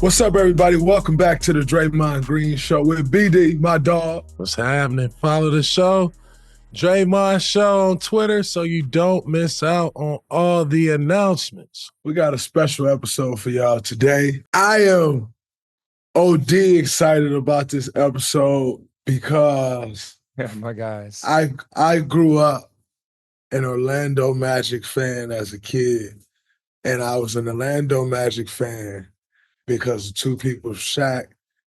What's up, everybody? Welcome back to the Draymond Green Show with BD, my dog. What's happening? Follow the show, Draymond Show on Twitter, so you don't miss out on all the announcements. We got a special episode for y'all today. I am OD excited about this episode because my guys. I grew up an Orlando Magic fan as a kid, and I was an Orlando Magic fan because of two people, Shaq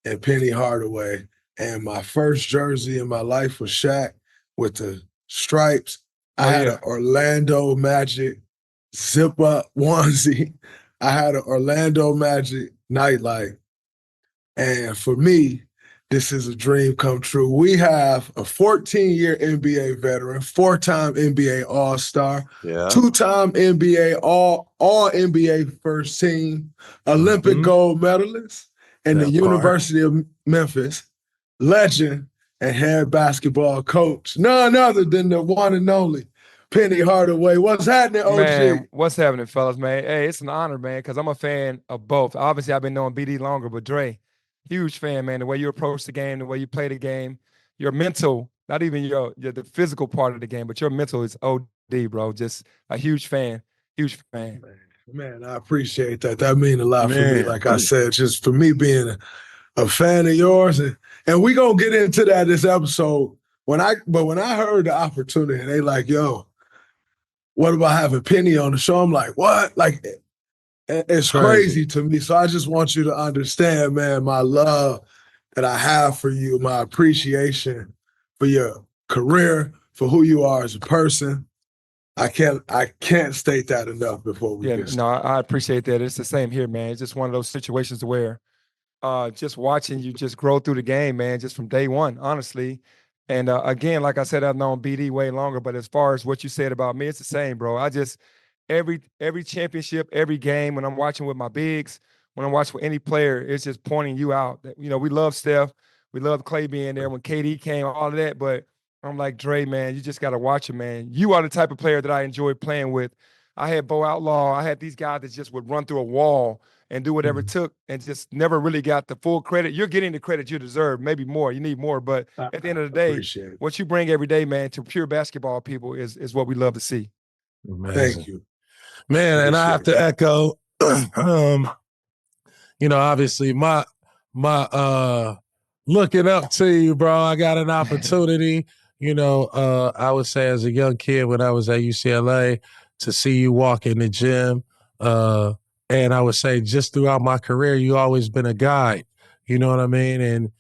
and Penny Hardaway. And my first jersey in my life was Shaq with the stripes. I had an Orlando Magic zip-up onesie. I had an Orlando Magic nightlight. And for me, this is a dream come true. We have a 14-year NBA veteran, 4-time NBA All-Star, 2-time NBA All-NBA first team, Olympic gold medalist, and the University of Memphis legend and head basketball coach, none other than the one and only Penny Hardaway. What's happening, OG? Man, what's happening, fellas, man? Hey, it's an honor, man, because I'm a fan of both. Obviously, I've been knowing BD longer, but Dre, huge fan, man. The way you approach the game, the way you play the game, your mental, not even the physical part of the game, but your mental is OD, bro. Just a huge fan, huge fan. Man, I appreciate that. That means a lot for me. Like I said, just for me being a fan of yours, and we gonna get into that this episode. When I heard the opportunity, they like, yo, what about having Penny on the show? I'm like, what? Like, it's crazy to me. So I just want you to understand, man, my love that I have for you, my appreciation for your career, for who you are as a person. I can't state that enough before we get started. No, I appreciate that. It's the same here, man. It's just one of those situations where just watching you just grow through the game, man, just from day one, honestly. And again, like I said, I've known BD way longer, but as far as what you said about me, it's the same, bro. I just every championship, every game, when I'm watching with my bigs, when I'm watching with any player, it's just pointing you out. That, we love Steph, we love Clay being there when KD came, all of that. But I'm like, Dre, man, you just got to watch him, man. You are the type of player that I enjoy playing with. I had Bo Outlaw. I had these guys that just would run through a wall and do whatever it took and just never really got the full credit. You're getting the credit you deserve, maybe more. You need more. But at the end of the day, what you bring every day, man, to pure basketball people is what we love to see. Amazing. Thank you. Man, and I have to echo, obviously my looking up to you, bro. I got an opportunity, I would say as a young kid when I was at UCLA to see you walk in the gym. And I would say just throughout my career, you always been a guide, you know what I mean? And,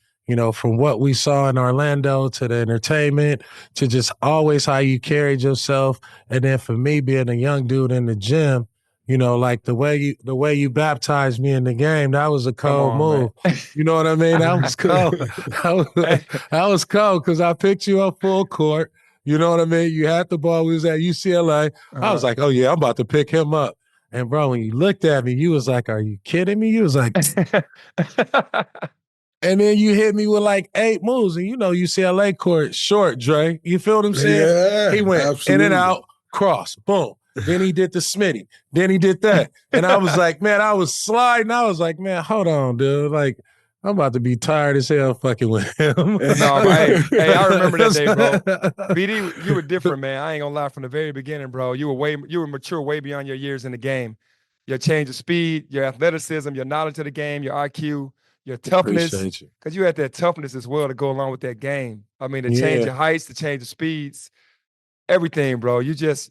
from what we saw in Orlando to the entertainment to just always how you carried yourself. And then for me being a young dude in the gym, like the way you baptized me in the game, that was a cold move. Man. You know what I mean? That was cold. that was cold because I picked you up full court. You know what I mean? You had the ball. We was at UCLA. I was like, oh, yeah, I'm about to pick him up. And, bro, when you looked at me, you was like, are you kidding me? You was like, and then you hit me with like 8 moves. And UCLA court, short, Dre. You feel what I'm saying? Yeah, he went in and out, cross, boom. Then he did the Smitty. Then he did that. And I was like, man, I was sliding. I was like, man, hold on, dude. Like, I'm about to be tired as hell fucking with him. No, but hey, I remember that day, bro. BD, you were different, man. I ain't gonna lie. From the very beginning, bro, you were mature way beyond your years in the game. Your change of speed, your athleticism, your knowledge of the game, your IQ, your toughness. Because you had that toughness as well to go along with that game. I mean, to change your heights, to change the speeds, everything, bro. You impressed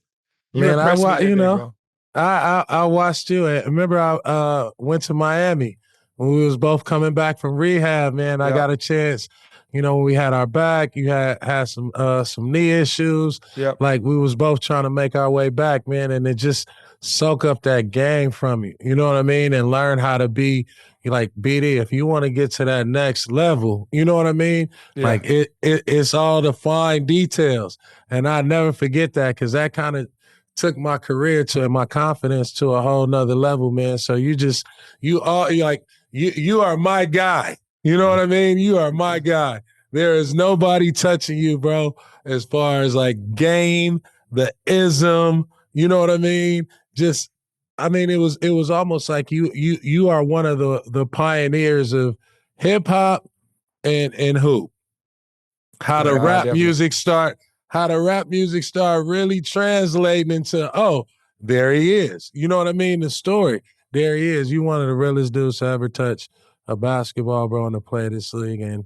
me bro. I watched you. I remember I went to Miami when we was both coming back from rehab, man. I got a chance, when we had our back, you had some knee issues. Like we was both trying to make our way back, man, and it just soak up that game from you. You know what I mean? And learn how to be like BD. If you want to get to that next level, you know what I mean? Like it's all the fine details. And I never forget that because that kind of took my career to and my confidence to a whole nother level, man. So you are my guy. You know what I mean? You are my guy. There is nobody touching you, bro, as far as like game, the ism, you know what I mean? Just I mean, it was almost like you are one of the pioneers of hip hop and hoop. How the rap Definitely. music start really translating into, oh, there he is. You know what I mean? The story. There he is. You one of the realest dudes to ever touch a basketball, bro, and to play this league, and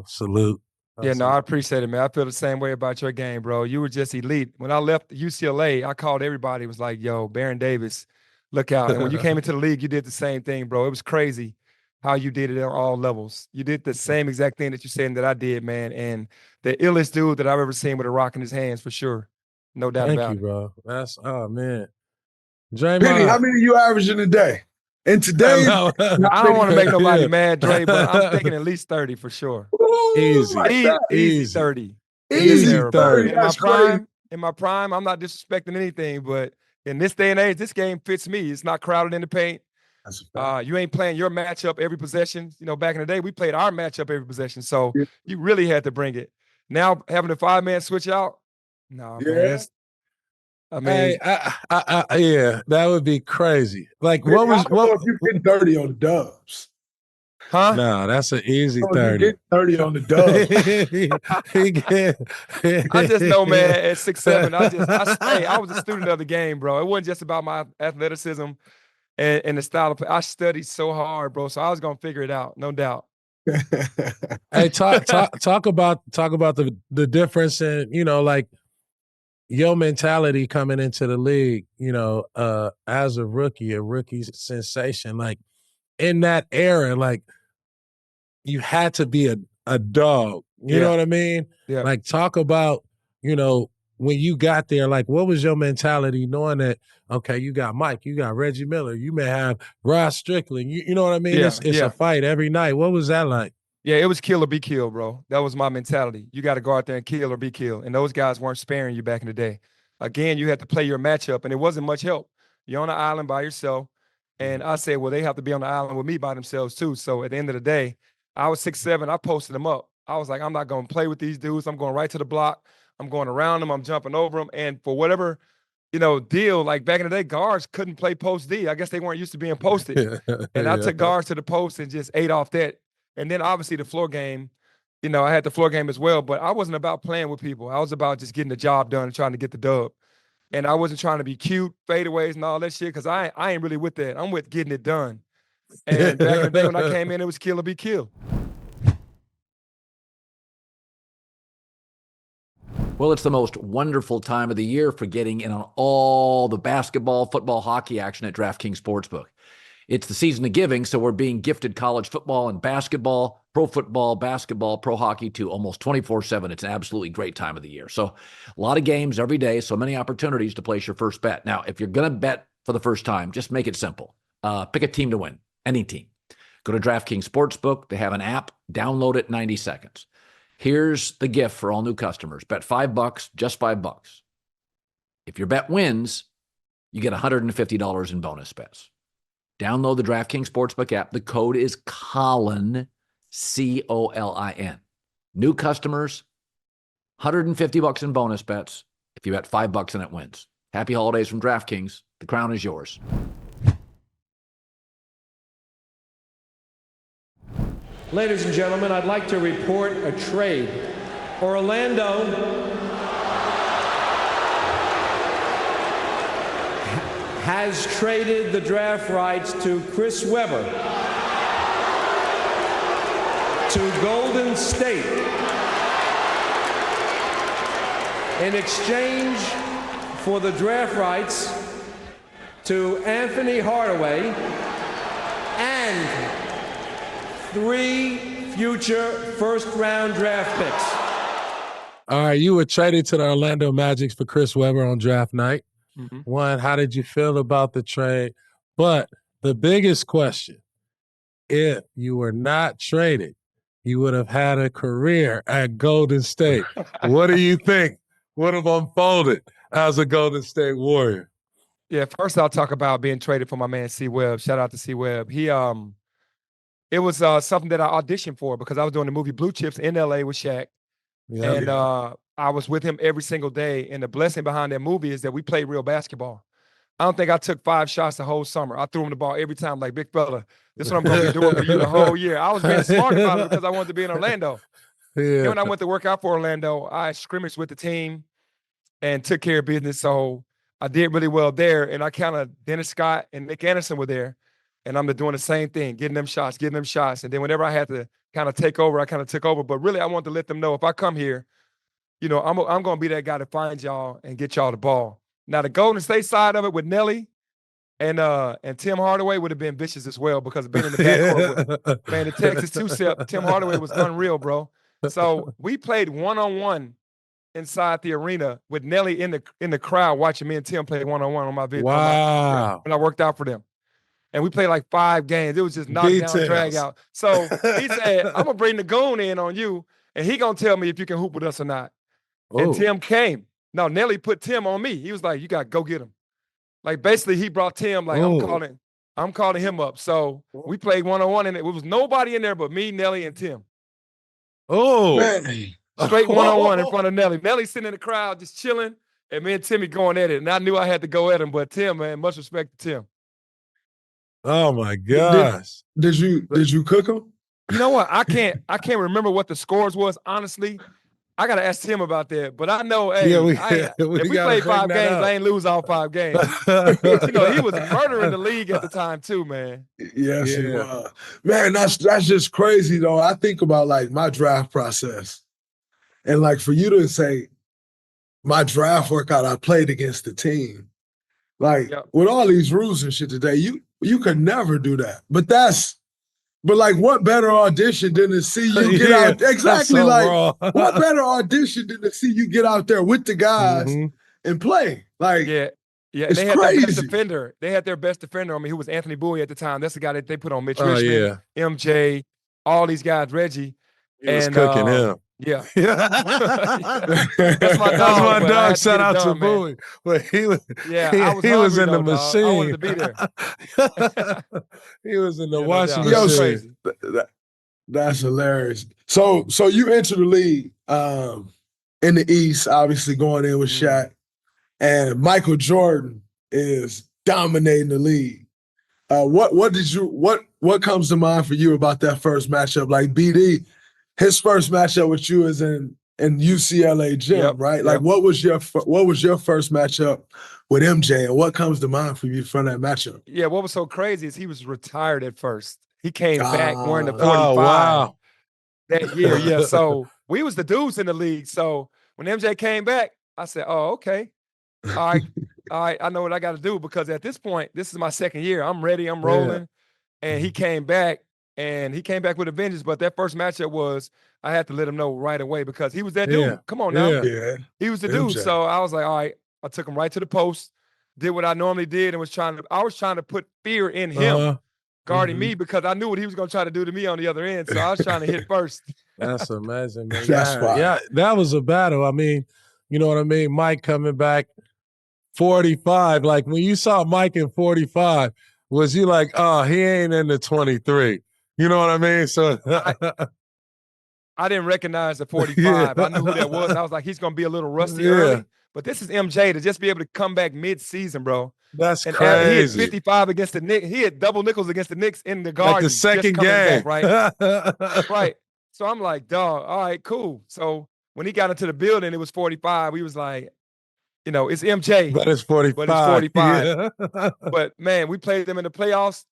salute. Yeah, no, I appreciate it, man. I feel the same way about your game, bro. You were just elite. When I left UCLA, I called everybody. It was like, yo, Baron Davis, look out. And when you came into the league, you did the same thing, bro. It was crazy how you did it on all levels. You did the same exact thing that you said that I did, man. And the illest dude that I've ever seen with a rock in his hands, for sure. No doubt Thank about you, it. bro. That's man. Penny, Draymond. how many are you averaging a day? And today, No. I don't want to make nobody Yeah. mad, Dre, but I'm thinking at least 30 for sure. Easy. like that. Easy Easy. 30. In this Easy era, bro. 30. In my That's crazy. prime, I'm not disrespecting anything, but in this day and age, this game fits me. It's not crowded in the paint. That's a fact. You ain't playing your matchup every possession. You know, back in the day, we played our matchup every possession. So Yeah. you really had to bring it. Now having the 5-man switch out, no, Yeah. man. I mean, Hey, yeah, that would be crazy. Like, Penny, what was I don't know if you getting 30 on the Dubs. huh? No, that's an easy I don't know if 30. you getting 30 on the Dubs. I just know, man, at 6'7", I was a student of the game, bro. It wasn't just about my athleticism and the style of play. I studied so hard, bro. So I was gonna figure it out, no doubt. Hey, talk about the difference in, like, your mentality coming into the league, as a rookie sensation. Like, in that era, like, you had to be a dog. You know what I mean? Yeah. Like, talk about, when you got there, like, what was your mentality knowing that, okay, you got Mike, you got Reggie Miller, you may have Ross Strickland, you know what I mean? Yeah, It's a fight every night. What was that like? Yeah, it was kill or be killed, bro. That was my mentality. You got to go out there and kill or be killed. And those guys weren't sparing you back in the day. Again, you had to play your matchup, and it wasn't much help. You're on an island by yourself. And I said, well, they have to be on the island with me by themselves too. So at the end of the day, I was 6'7". I posted them up. I was like, I'm not going to play with these dudes. I'm going right to the block. I'm going around them. I'm jumping over them. And for whatever, deal, like back in the day, guards couldn't play post D. I guess they weren't used to being posted. And I took guards to the post and just ate off that. And then obviously the floor game, I had the floor game as well, but I wasn't about playing with people. I was about just getting the job done and trying to get the dub. And I wasn't trying to be cute, fadeaways and all that shit, because I ain't really with that. I'm with getting it done. And back in the day when I came in, it was kill or be killed. Well, it's the most wonderful time of the year for getting in on all the basketball, football, hockey action at DraftKings Sportsbook. It's the season of giving, so we're being gifted college football and basketball, pro football, basketball, pro hockey to almost 24/7. It's an absolutely great time of the year. So a lot of games every day, so many opportunities to place your first bet. Now, if you're going to bet for the first time, just make it simple. Pick a team to win, any team. Go to DraftKings Sportsbook. They have an app. Download it in 90 seconds. Here's the gift for all new customers. Bet $5, just $5. If your bet wins, you get $150 in bonus bets. Download the DraftKings Sportsbook app. The code is Colin, C-O-L-I-N. New customers, $150 in bonus bets if you bet $5 and it wins. Happy holidays from DraftKings. The crown is yours. Ladies and gentlemen, I'd like to report a trade. Orlando has traded the draft rights to Chris Webber to Golden State in exchange for the draft rights to Anthony Hardaway and 3 future first-round draft picks. All right, you were traded to the Orlando Magic for Chris Webber on draft night. Mm-hmm. One, how did you feel about the trade? But the biggest question, if you were not traded, you would have had a career at Golden State. What do you think would have unfolded as a Golden State Warrior? Yeah, first I'll talk about being traded for my man C Webb. Shout out to C Webb. It was something that I auditioned for because I was doing the movie Blue Chips in LA with Shaq. Yeah. And I was with him every single day. And the blessing behind that movie is that we played real basketball. I don't think I took 5 shots the whole summer. I threw him the ball every time, like, big fella, this is what I'm going to be doing for you the whole year. I was being smart about it because I wanted to be in Orlando. Yeah. And when I went to work out for Orlando, I scrimmaged with the team and took care of business. So I did really well there. And I kind of, Dennis Scott and Nick Anderson were there. And I'm doing the same thing, getting them shots. And then whenever I had to kind of take over, I kind of took over. But really, I wanted to let them know if I come here, you know, I'm going to be that guy to find y'all and get y'all the ball. Now, the Golden State side of it with Nelly and Tim Hardaway would have been vicious as well because of being in the backcourt with, man, the Texas two-step, Tim Hardaway was unreal, bro. So we played one-on-one inside the arena with Nelly in the crowd watching me and Tim play one-on-one on my video. Wow. When I worked out for them. And we played like 5 games. It was just knock down, drag out. So he said, I'm going to bring the goon in on you, and he going to tell me if you can hoop with us or not. Oh. And Tim came. No, Nelly put Tim on me. He was like, you got to go get him. Like, basically, he brought Tim, like, I'm calling him up. So we played one-on-one, and it was nobody in there but me, Nelly, and Tim. Oh. Man. Straight one-on-one in front of Nelly. Nelly sitting in the crowd just chilling, and me and Timmy going at it. And I knew I had to go at him, but Tim, man, much respect to Tim. Oh, my gosh. Did you cook him? You know what? I can't remember what the scores was, honestly. I got to ask Tim about that. But I know, hey, if we played 5 games, I ain't lose all 5 games. You know, he was murdering the league at the time too, man. Yes, he was. Man, that's just crazy, though. I think about, like, my draft process. And, like, for you to say, my draft workout, I played against the team. Like, with all these rules and shit today, you could never do that. But like, what better audition than to see you get out? Exactly, like, what better audition than to see you get out there with the guys and play? Like, yeah, it's they had crazy. their best defender. They had their best defender. I mean, who was Anthony Bowie at the time. That's the guy that they put on Mitch Richmond, MJ, all these guys, Reggie. He was cooking him. Yeah. That's my dog. Shout out to Bowie. But he was in the machine. I wanted to be there. He was in the washing machine. That's hilarious. So you enter the league in the East, obviously going in with Shaq, and Michael Jordan is dominating the league. What comes to mind for you about that first matchup? Like, BD, his first matchup with you is in UCLA gym, right? Like, what was your first matchup with MJ, and what comes to mind for you from that matchup? Yeah, what was so crazy is he was retired at first. He came back wearing the 45 that year. Yeah, so we was the dudes in the league. So when MJ came back, I said, "Oh, okay, all right, I know what I got to do," because at this point, this is my second year. I'm ready. I'm rolling, and he came back. And he came back with a vengeance, but that first matchup was, I had to let him know right away because he was that dude. Come on now. He was the dude. So I was like, all right, I took him right to the post, did what I normally did, and was trying to put fear in him, guarding me, because I knew what he was going to try to do to me on the other end. So I was trying to hit first. That's amazing, man. That's that was a battle. I mean, you know what I mean? Mike coming back 45. Like, when you saw Mike in 45, was you like, oh, he ain't in the 23? You know what I mean? So I didn't recognize the 45. I knew who that was. I was like, he's going to be a little rusty early. But this is MJ to just be able to come back mid-season, bro. That's crazy. He had 55 against the Knicks. He had double nickels against the Knicks in the Garden. Like the second game. Back, right? Right. So I'm like, dog, all right, cool. So when he got into the building, it was 45. We was like, you know, it's MJ. But it's 45. But it's 45. Yeah. But, man, we played them in the playoffs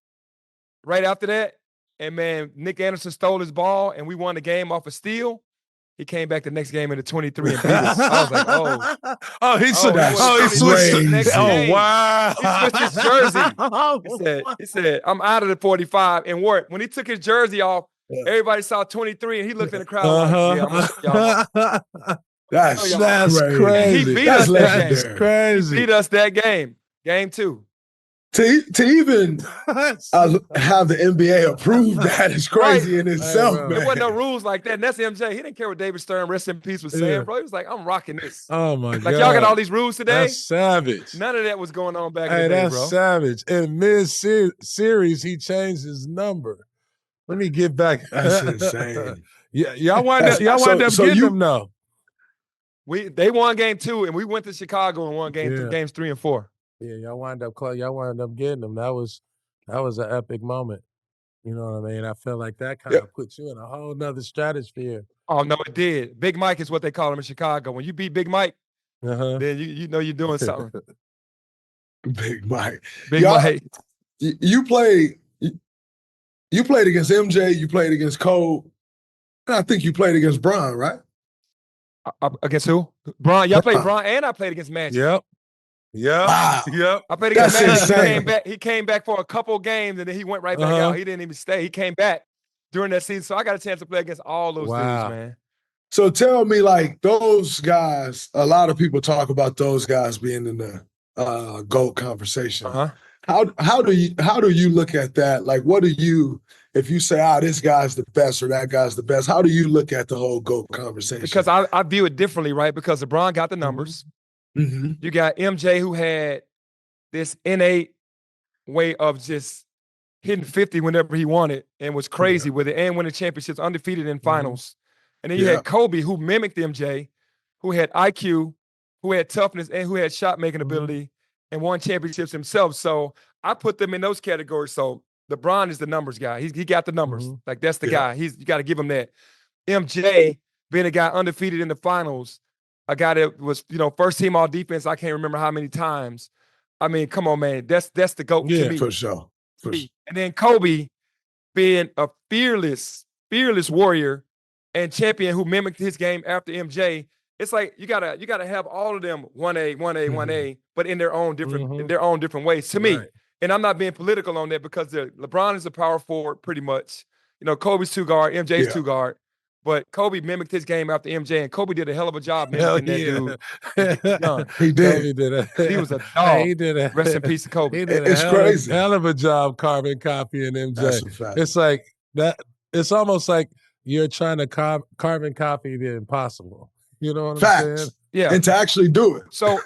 right after that. And, man, Nick Anderson stole his ball, and we won the game off a steal. He came back the next game in the 23 and beat us. I was like, he switched. Oh, wow. He switched his jersey. He said, I'm out of the 45. And when he took his jersey off, everybody saw 23, and he looked in the crowd like, yeah, I'm going to show y'all. That's crazy. He beat us that game. That's crazy. He beat us that game. Game 2. To even have the NBA approve that is crazy in itself, man. There wasn't no rules like that. And that's MJ. He didn't care what David Stern, rest in peace, was saying, bro. He was like, I'm rocking this. Oh, my God. Like, y'all got all these rules today? That's savage. None of that was going on back in the day, that's bro. Savage. In mid-series, he changed his number. Let me get back. That's insane. Y'all wind up getting them, though. They won game 2, and we went to Chicago and won games 3 and 4. Yeah, y'all wind up getting them. That was an epic moment. You know what I mean? I feel like that kind Yeah. of puts you in a whole nother stratosphere. Oh no, it did. Big Mike is what they call him in Chicago. When you beat Big Mike, Uh-huh. then you know you're doing something. Big Mike. Big Y'all, Mike. you played against MJ, you played against Cole, and I think you played against Bron, right? Against who? Bron. Yeah, I played Bron. Bron and I played against Magic. Yep. Wow. Yep. I played against That's Magic. insane. He came back for a couple games and then he went right back out. He didn't even stay. He came back during that season. So I got a chance to play against all those dudes, man. So tell me, like, those guys, a lot of people talk about those guys being in the GOAT conversation. How do you look at that? Like, what do you, if you say, this guy's the best or that guy's the best, how do you look at the whole GOAT conversation? Because I view it differently, right? Because LeBron got the numbers. Mm-hmm. You got MJ who had this innate way of just hitting 50 whenever he wanted and was crazy with it and winning championships, undefeated in finals. And then you had Kobe who mimicked MJ, who had IQ, who had toughness, and who had shot-making ability and won championships himself. So I put them in those categories. So LeBron is the numbers guy. He got the numbers. Like, that's the guy. You got to give him that. MJ, being a guy undefeated in the finals, a guy that was, first team all defense, I can't remember how many times. I mean, come on, man. That's the GOAT to me. For sure. And then Kobe being a fearless warrior and champion who mimicked his game after MJ. It's like you gotta have all of them 1A, but in their own different ways to me. And I'm not being political on that because LeBron is a power forward pretty much. Kobe's two guard, MJ's two guard. But Kobe mimicked his game after MJ, and Kobe did a hell of a job mimicking that dude. He did. Kobe did He was a dog. He did a Rest in peace to Kobe. He did It's crazy. hell of a job carbon copying MJ. That's a fact. It's like that. It's almost like you're trying to carbon copy the impossible. You know what I'm saying? Yeah. And to actually do it. So,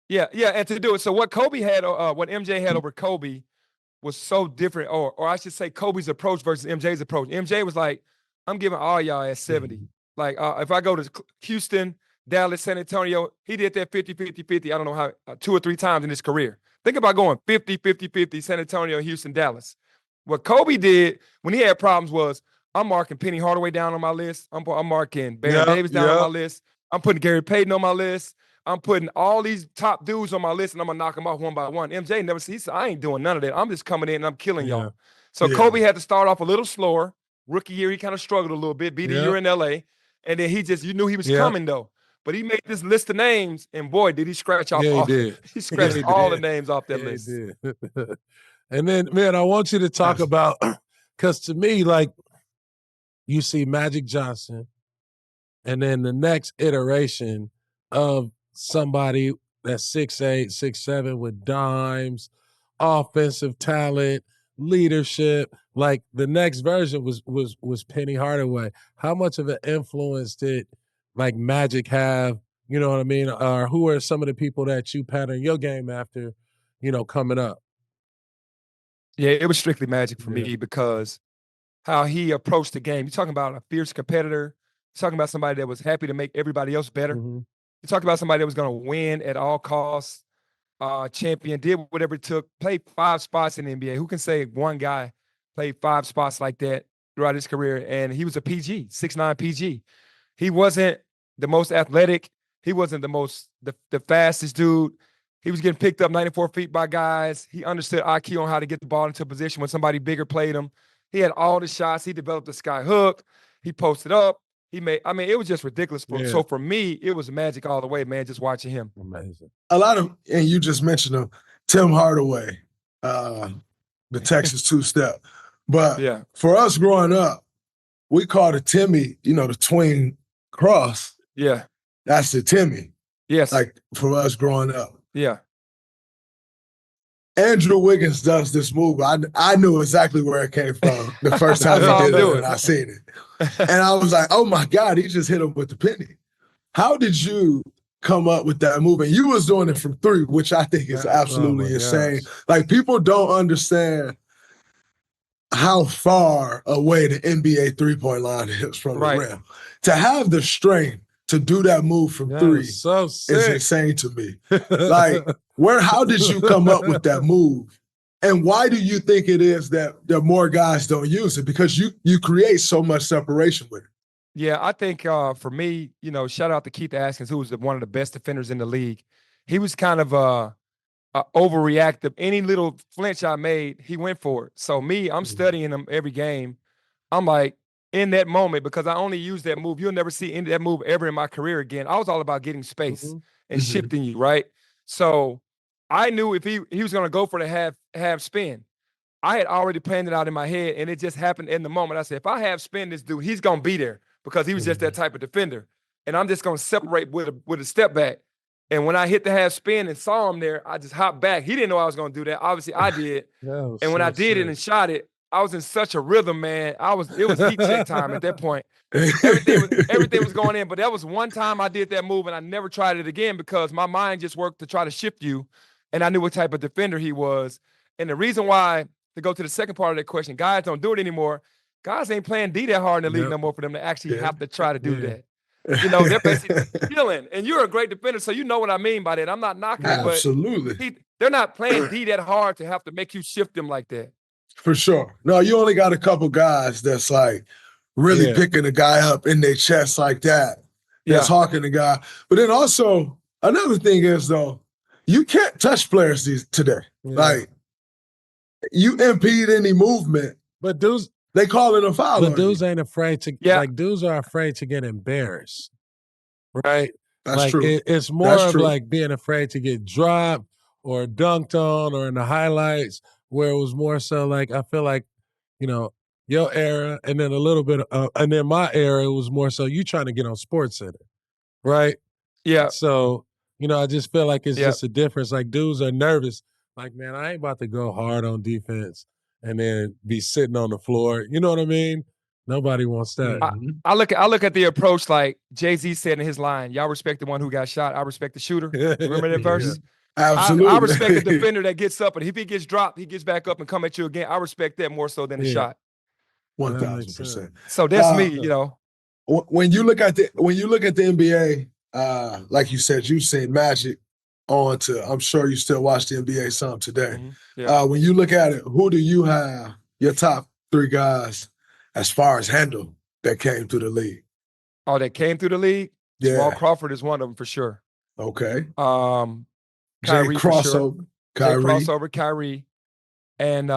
yeah, and to do it. So what Kobe had, what MJ had over Kobe was so different, or I should say Kobe's approach versus MJ's approach. MJ was like, I'm giving all y'all at 70. Like, if I go to Houston, Dallas, San Antonio, he did that 50-50-50, I don't know how, 2 or 3 times in his career. Think about going 50-50-50, San Antonio, Houston, Dallas. What Kobe did when he had problems was, I'm marking Penny Hardaway down on my list. I'm marking Baron Davis down on my list. I'm putting Gary Payton on my list. I'm putting all these top dudes on my list, and I'm going to knock them off one by one. MJ never said, I ain't doing none of that. I'm just coming in and I'm killing y'all. So Kobe had to start off a little slower. Rookie year, he kind of struggled a little bit. Beat a year in L.A. And then you knew he was coming, though. But he made this list of names, and boy, did he scratch off all. He scratched all the names off that list. He did. And then, man, I want you to talk about, because to me, like, you see Magic Johnson, and then the next iteration of somebody that's 6'8", 6'7", with dimes, offensive talent, leadership. Like, the next version was Penny Hardaway. How much of an influence did, like, Magic have? You know what I mean? Or who are some of the people that you pattern your game after, coming up? Yeah, it was strictly Magic for me because how he approached the game. You're talking about a fierce competitor. You're talking about somebody that was happy to make everybody else better. You're talking about somebody that was going to win at all costs, champion, did whatever it took, played 5 spots in the NBA. Who can say one guy played 5 spots like that throughout his career? And he was a PG, 6'9" PG. He wasn't the most athletic. He wasn't the fastest dude. He was getting picked up 94 feet by guys. He understood IQ on how to get the ball into a position when somebody bigger played him. He had all the shots. He developed the sky hook. He posted up. It was just ridiculous. So for me, it was Magic all the way, man, just watching him. Amazing. A lot of, and you just mentioned him, Tim Hardaway, the Texas two-step. But for us growing up, we called it Timmy, the tween cross. Yeah. That's the Timmy. Yes. Like, for us growing up. Yeah. Andrew Wiggins does this move. I knew exactly where it came from the first time he did it, and I seen it. And I was like, oh my God, he just hit him with the penny. How did you come up with that move? And you was doing it from 3, which I think is absolutely insane. Like, people don't understand how far away the NBA three-point line is from the rim. To have the strength to do that move from That three was so is sick. insane to me. Like, how did you come up with that move? And why do you think it is that more guys don't use it? Because you create so much separation with it. Yeah, I think for me, shout out to Keith Askins, who was one of the best defenders in the league. He was kind of overreactive. Any little flinch I made, he went for it. So me, I'm studying him every game. I'm like, in that moment, because I only use that move. You'll never see that move ever in my career again. I was all about getting space and shifting you, right? So I knew if he was going to go for the half spin. I had already planned it out in my head, and it just happened in the moment. I said, if I half spin this dude, he's going to be there because he was just that type of defender. And I'm just going to separate with a step back. And when I hit the half spin and saw him there, I just hopped back. He didn't know I was going to do that. Obviously, I did. And when I did it and shot it, I was in such a rhythm, man. It was heat check time at that point. Everything was going in. But that was one time I did that move, and I never tried it again because my mind just worked to try to shift you. And I knew what type of defender he was. And the reason why, to go to the second part of that question, guys don't do it anymore. Guys ain't playing D that hard in the league no more for them to actually have to try to do that. They're basically killing. And you're a great defender, so you know what I mean by that. I'm not knocking it, but they're not playing D that hard to have to make you shift them like that. For sure. No, you only got a couple guys that's like really picking a guy up in their chest like that. That's hawking the guy. But then also, another thing is, though, you can't touch players today. Like, you impede any movement. But dudes, they call it a foul. But dudes ain't afraid to, like, dudes are afraid to get embarrassed. Right? That's true. It's more of like being afraid to get dropped or dunked on or in the highlights, where it was more so like, I feel like, your era and then a little bit, and then my era, it was more so you trying to get on SportsCenter, right? Yeah. So, I just feel like it's just a difference. Like, dudes are nervous. Like, man, I ain't about to go hard on defense and then be sitting on the floor. You know what I mean? Nobody wants that. I look at the approach like Jay-Z said in his line, y'all respect the one who got shot, I respect the shooter. Remember that verse? Absolutely. I respect the defender that gets up, and if he gets dropped, he gets back up and come at you again. I respect that more so than the shot. 1,000%. So that's me, When you look at the NBA, like you said, you've seen Magic on to, I'm sure you still watch the NBA some today. When you look at it, who do you have your top three guys as far as handle that came through the league? Oh, that came through the league? Yeah. Jamal Crawford is one of them for sure. Okay. Kyrie crossover. Kyrie. And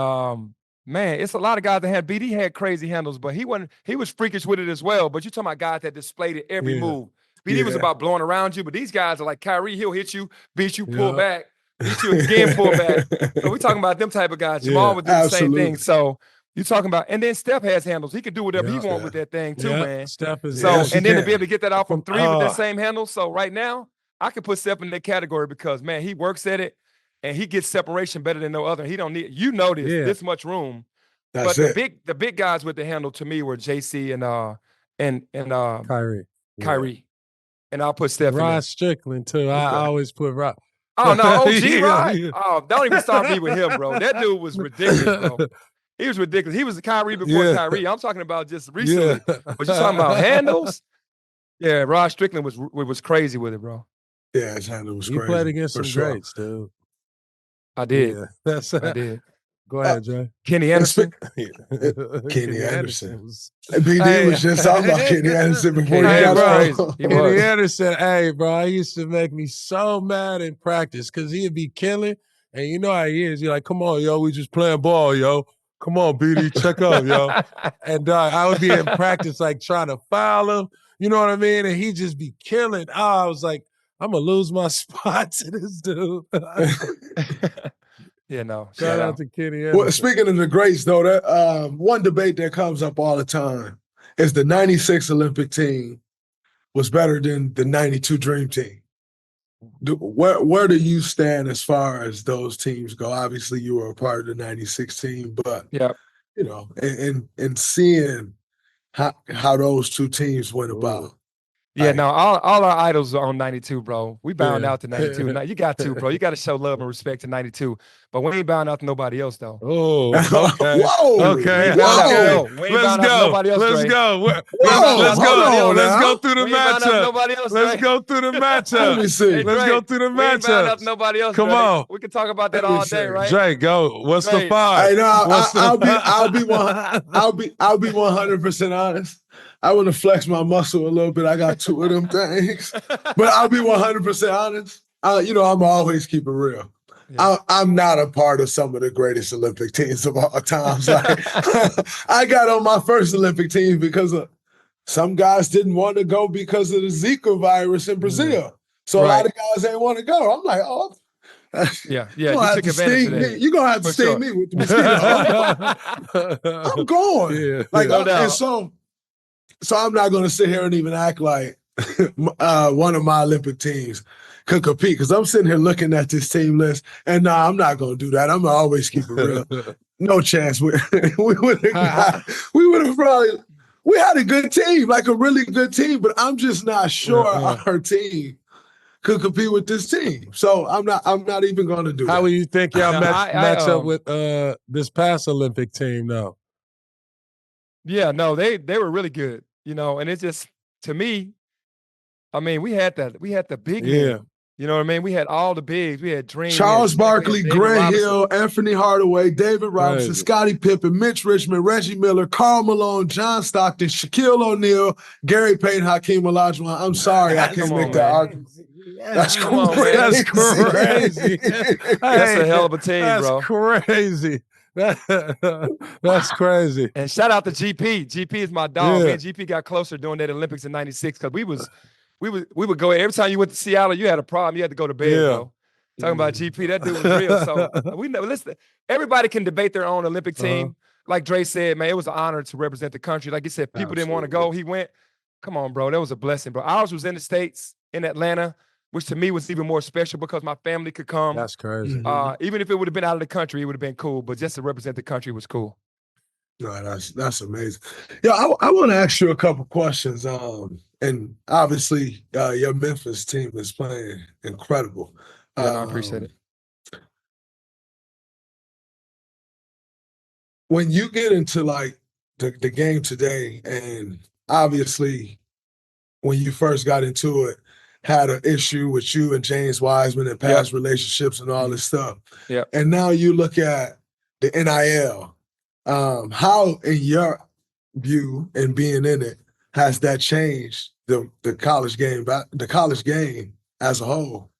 man, it's a lot of guys that had BD had crazy handles, but he was freakish with it as well. But you're talking about guys that displayed it every move. BD was about blowing around you, but these guys are like Kyrie, he'll hit you, beat you, pull back, beat you again, pull back. So we're talking about them type of guys. Jamal would do the same thing. So you're talking about, and then Steph has handles. He could do whatever he wants with that thing too, man. Steph is and then to be able to get that out from three with that same handle. So right now, I could put Steph in that category because, man, he works at it and he gets separation better than no other. He don't need, this much room. That's but the big guys with the handle to me were JC and Kyrie. And I'll put Steph in there. Rod Strickland, too. I always put Rod. Oh, no, OG Rod? Oh, don't even start me with him, bro. That dude was ridiculous, bro. He was ridiculous. He was Kyrie before Kyrie. I'm talking about just recently. But you're talking about handles? Yeah, Rod Strickland was crazy with it, bro. Yeah, his handle was crazy. You played against some greats, dude. I did. Yeah, I did. Go ahead, Jay. Kenny Anderson. Kenny Anderson. BD was just talking about Kenny Anderson before he got on. Kenny Anderson, hey, bro, he used to make me so mad in practice because he'd be killing. And you know how he is. He's like, come on, yo, we just playing ball, yo. Come on, BD, check out, yo. And I would be in practice, like, trying to foul him. You know what I mean? And he'd just be killing. I was like, I'm going to lose my spot to this dude. Yeah, no. Shout out to Kenny Anderson. Well, speaking of the greats, though, that one debate that comes up all the time is the 96 Olympic team was better than the 92 Dream Team. Where do you stand as far as those teams go? Obviously, you were a part of the 96 team, but, you know, and seeing how those two teams went about. Yeah, Like, no, all our idols are on 92, bro. We bound Yeah. out to 92. Now, you got to, bro. You got to show love and respect to 92. But we ain't bound out to nobody else, though. Oh, okay. whoa, We Okay. ain't bound out. Okay. No, we ain't Let's bound out to go. nobody else, Let's Dre. go. We ain't bound out Let's to go. nobody else. Let's go now. through the We ain't bound out to matchup. nobody else, Let's Dre. go through the Let matchup. me see. Hey, Let's Dre, go through the we ain't bound out to matchups. nobody else, Come Dre. on. We can talk about that Let me all day, see. right? Drake, go. What's the Dre. five? I know. What's the I'll be 100% honest. I want to flex my muscle a little bit. I got two of them things, but I'll be 100% honest. I'm always keep it real. Yeah. I'm not a part of some of the greatest Olympic teams of all times. Like, I got on my first Olympic team because of some guys didn't want to go because of the Zika virus in Brazil. So a lot of guys ain't want to go. I'm like, oh, Yeah, you're gonna you have took to advantage sting of me. that. You're gonna have to For sting sure. me with the mosquito. I'm going. Yeah. Like, No and doubt. so I'm not gonna sit here and even act like one of my Olympic teams could compete because I'm sitting here looking at this team list, and nah, I'm not gonna do that. I'm gonna always keep it real. No chance. We would have probably. We had a good team, like a really good team, but I'm just not sure our team could compete with this team. So I'm not even going to do that. How would you think y'all No, match up with this past Olympic team, though? Yeah, no, they were really good, and it's just, to me, I mean, we had the big men. You know what I mean? We had all the bigs. We had Dream. Charles Barkley, David Grant Robinson. Hill, Anthony Hardaway, David Robinson, Crazy. Scottie Pippen, Mitch Richmond, Reggie Miller, Karl Malone, John Stockton, Shaquille O'Neal, Gary Payton, Hakeem Olajuwon. I'm sorry, I can't Come make on, that man. argument. That's Come on, man. That's crazy. That's a hell of a team, bro. That's crazy. That's crazy. And shout out to GP. GP is my dog. Yeah. Me and GP got closer during that Olympics in '96 because we would go every time you went to Seattle, you had a problem. You had to go to bed, bro. Talking about GP, that dude was real. So we know. Listen, everybody can debate their own Olympic team. Like Dre said, man, it was an honor to represent the country. Like you said, people didn't want to go. He went. Come on, bro. That was a blessing, bro. Ours was in the States, in Atlanta, which to me was even more special because my family could come. That's crazy. Even if it would have been out of the country, it would have been cool. But just to represent the country was cool. No, that's amazing. Yeah, I want to ask you a couple questions. And obviously, your Memphis team is playing incredible. Yeah, no, I appreciate it. When you get into like the game today, and obviously when you first got into it, had an issue with you and James Wiseman and past relationships and all this stuff. Yeah. And now you look at the NIL. How, in your view and being in it, has that changed the college game as a whole?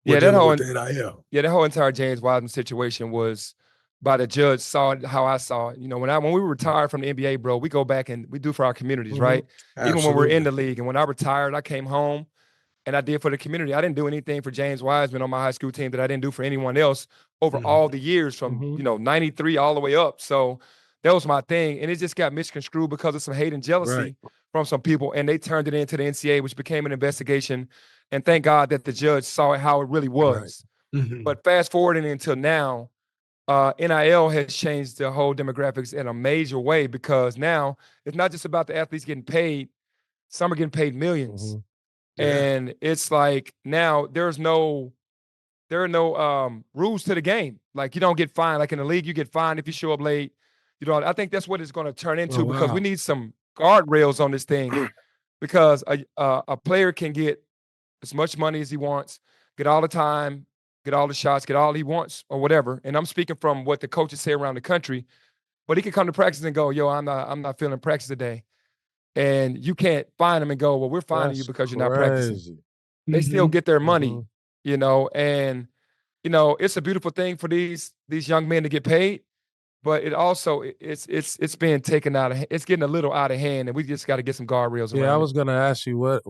Yeah, that whole NIL. Yeah, that whole entire James Wiseman situation was by the judge saw it how I saw it. When we retired from the NBA, bro, we go back and we do for our communities, right? Absolutely. Even when we're in the league. And when I retired, I came home and I did for the community. I didn't do anything for James Wiseman on my high school team that I didn't do for anyone else over all the years from 93 all the way up. So that was my thing. And it just got misconstrued because of some hate and jealousy from some people. And they turned it into the NCAA, which became an investigation. And thank God that the judge saw it how it really was. But fast forwarding until now, NIL has changed the whole demographics in a major way because now it's not just about the athletes getting paid. Some are getting paid millions. And it's like now there are no rules to the game. Like you don't get fined. Like in the league, you get fined if you show up late. I think that's what it's going to turn into because we need some guardrails on this thing because a player can get as much money as he wants, get all the time, get all the shots, get all he wants or whatever. And I'm speaking from what the coaches say around the country, but he can come to practice and go, yo, I'm not feeling practice today. And you can't fine him and go, well, we're fining you because you're not practicing. They still get their money, and it's a beautiful thing for these young men to get paid, but it also it's being taken out of, it's getting a little out of hand, and we just got to get some guardrails around. Yeah, I was gonna ask you what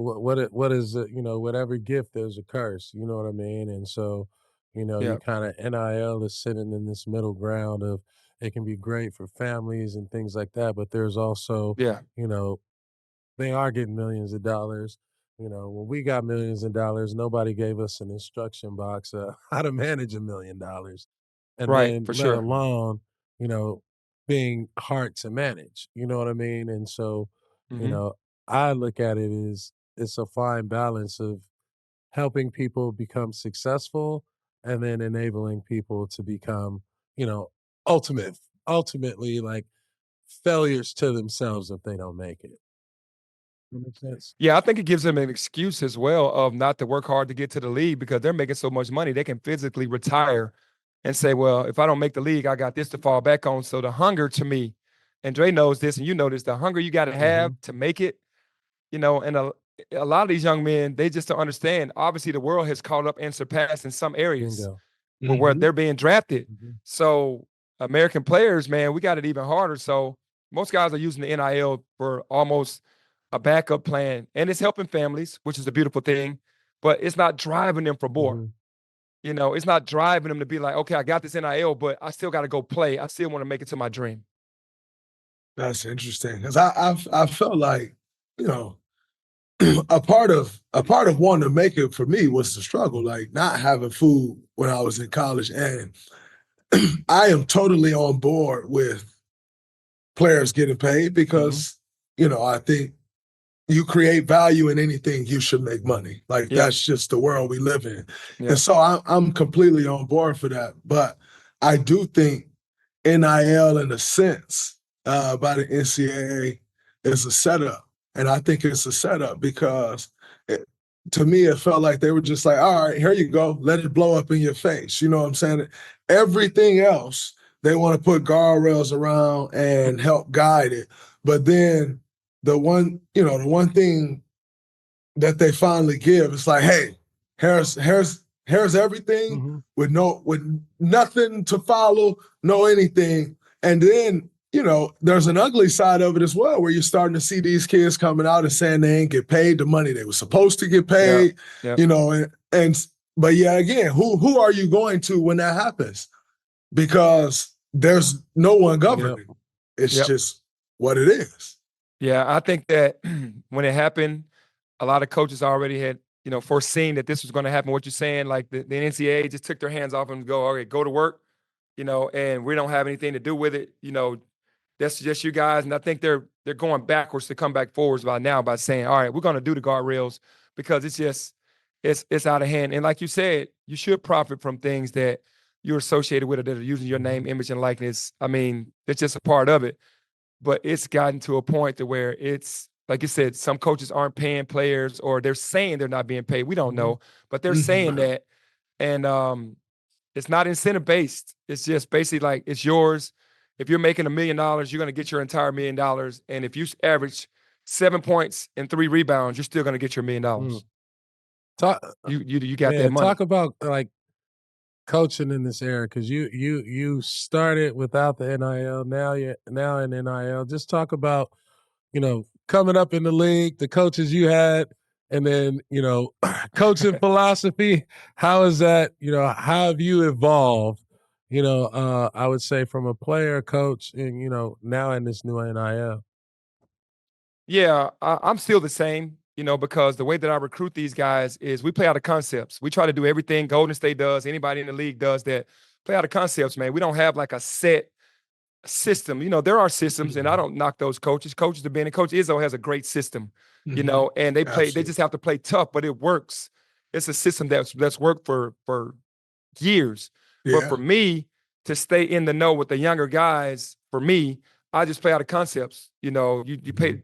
is it, with every gift there's a curse, you know what I mean? And so, you kind of NIL is sitting in this middle ground of it can be great for families and things like that, but there's also, they are getting millions of dollars. When we got millions of dollars, nobody gave us an instruction box how to manage $1 million. And then for let sure. alone, being hard to manage. You know what I mean? And so, I look at it as it's a fine balance of helping people become successful and then enabling people to become, you know, ultimately like failures to themselves if they don't make it. That makes sense. Yeah, I think it gives them an excuse as well of not to work hard to get to the league because they're making so much money. They can physically retire and say, well, if I don't make the league, I got this to fall back on. So the hunger to me, and Dre knows this, and you know this, the hunger you got to have to make it, you know, and a lot of these young men, they just don't understand. Obviously, the world has caught up and surpassed in some areas Bingo. where they're being drafted. Mhm. So American players, man, we got it even harder. So most guys are using the NIL for almost a backup plan, and it's helping families, which is a beautiful thing, but it's not driving them for more. Mhm. You know, it's not driving them to be like, okay, I got this NIL, but I still got to go play. I still want to make it to my dream. That's interesting because I felt like, you know, a part of wanting to make it for me was the struggle, like not having food when I was in college. And I am totally on board with players getting paid because, you know, I think you create value in anything, you should make money. Like that's just the world we live in. And so I'm completely on board for that. But I do think NIL in a sense by the NCAA is a setup. And I think it's a setup because to me, it felt like they were just like, all right, here you go. Let it blow up in your face. You know what I'm saying? Everything else, they want to put guardrails around and help guide it. But then the one thing that they finally give is like, hey, here's everything with nothing to follow, no anything. And then, you know, there's an ugly side of it as well, where you're starting to see these kids coming out and saying they ain't get paid the money they were supposed to get paid, you know, but yeah, again, who are you going to when that happens? Because there's no one governing. It's just what it is. Yeah, I think that when it happened, a lot of coaches already had, you know, foreseen that this was going to happen. What you're saying, like the NCAA just took their hands off and go, okay, go to work, you know, and we don't have anything to do with it. You know, that's just you guys. And I think they're going backwards to come back forwards by now by saying, all right, we're going to do the guardrails because it's just, it's out of hand. And like you said, you should profit from things that you're associated with or that are using your name, image, and likeness. I mean, it's just a part of it. But it's gotten to a point to where it's, like you said, some coaches aren't paying players or they're saying they're not being paid. We don't know, but they're saying that. And it's not incentive-based. It's just basically like it's yours. If you're making $1 million, you're going to get your entire $1 million. And if you average 7 points and 3 rebounds, you're still going to get your $1 million. You got that money. Talk about like coaching in this era, because you started without the NIL, now in NIL. Just talk about, you know, coming up in the league, the coaches you had, and then, you know, coaching philosophy. How is that, you know, how have you evolved, you know, I would say from a player, coach, and, you know, now in this new NIL? Yeah, I'm still the same, you know, because the way that I recruit these guys is we play out of concepts. We try to do everything Golden State does, anybody in the league does that. Play out of concepts, man. We don't have like a set system. You know, there are systems, and I don't knock those coaches. Coaches have been, and Coach Izzo has a great system, you know, and they play, they just have to play tough, but it works. It's a system that's worked for years. But for me to stay in the know with the younger guys, for me, I just play out of concepts. You know, you pay,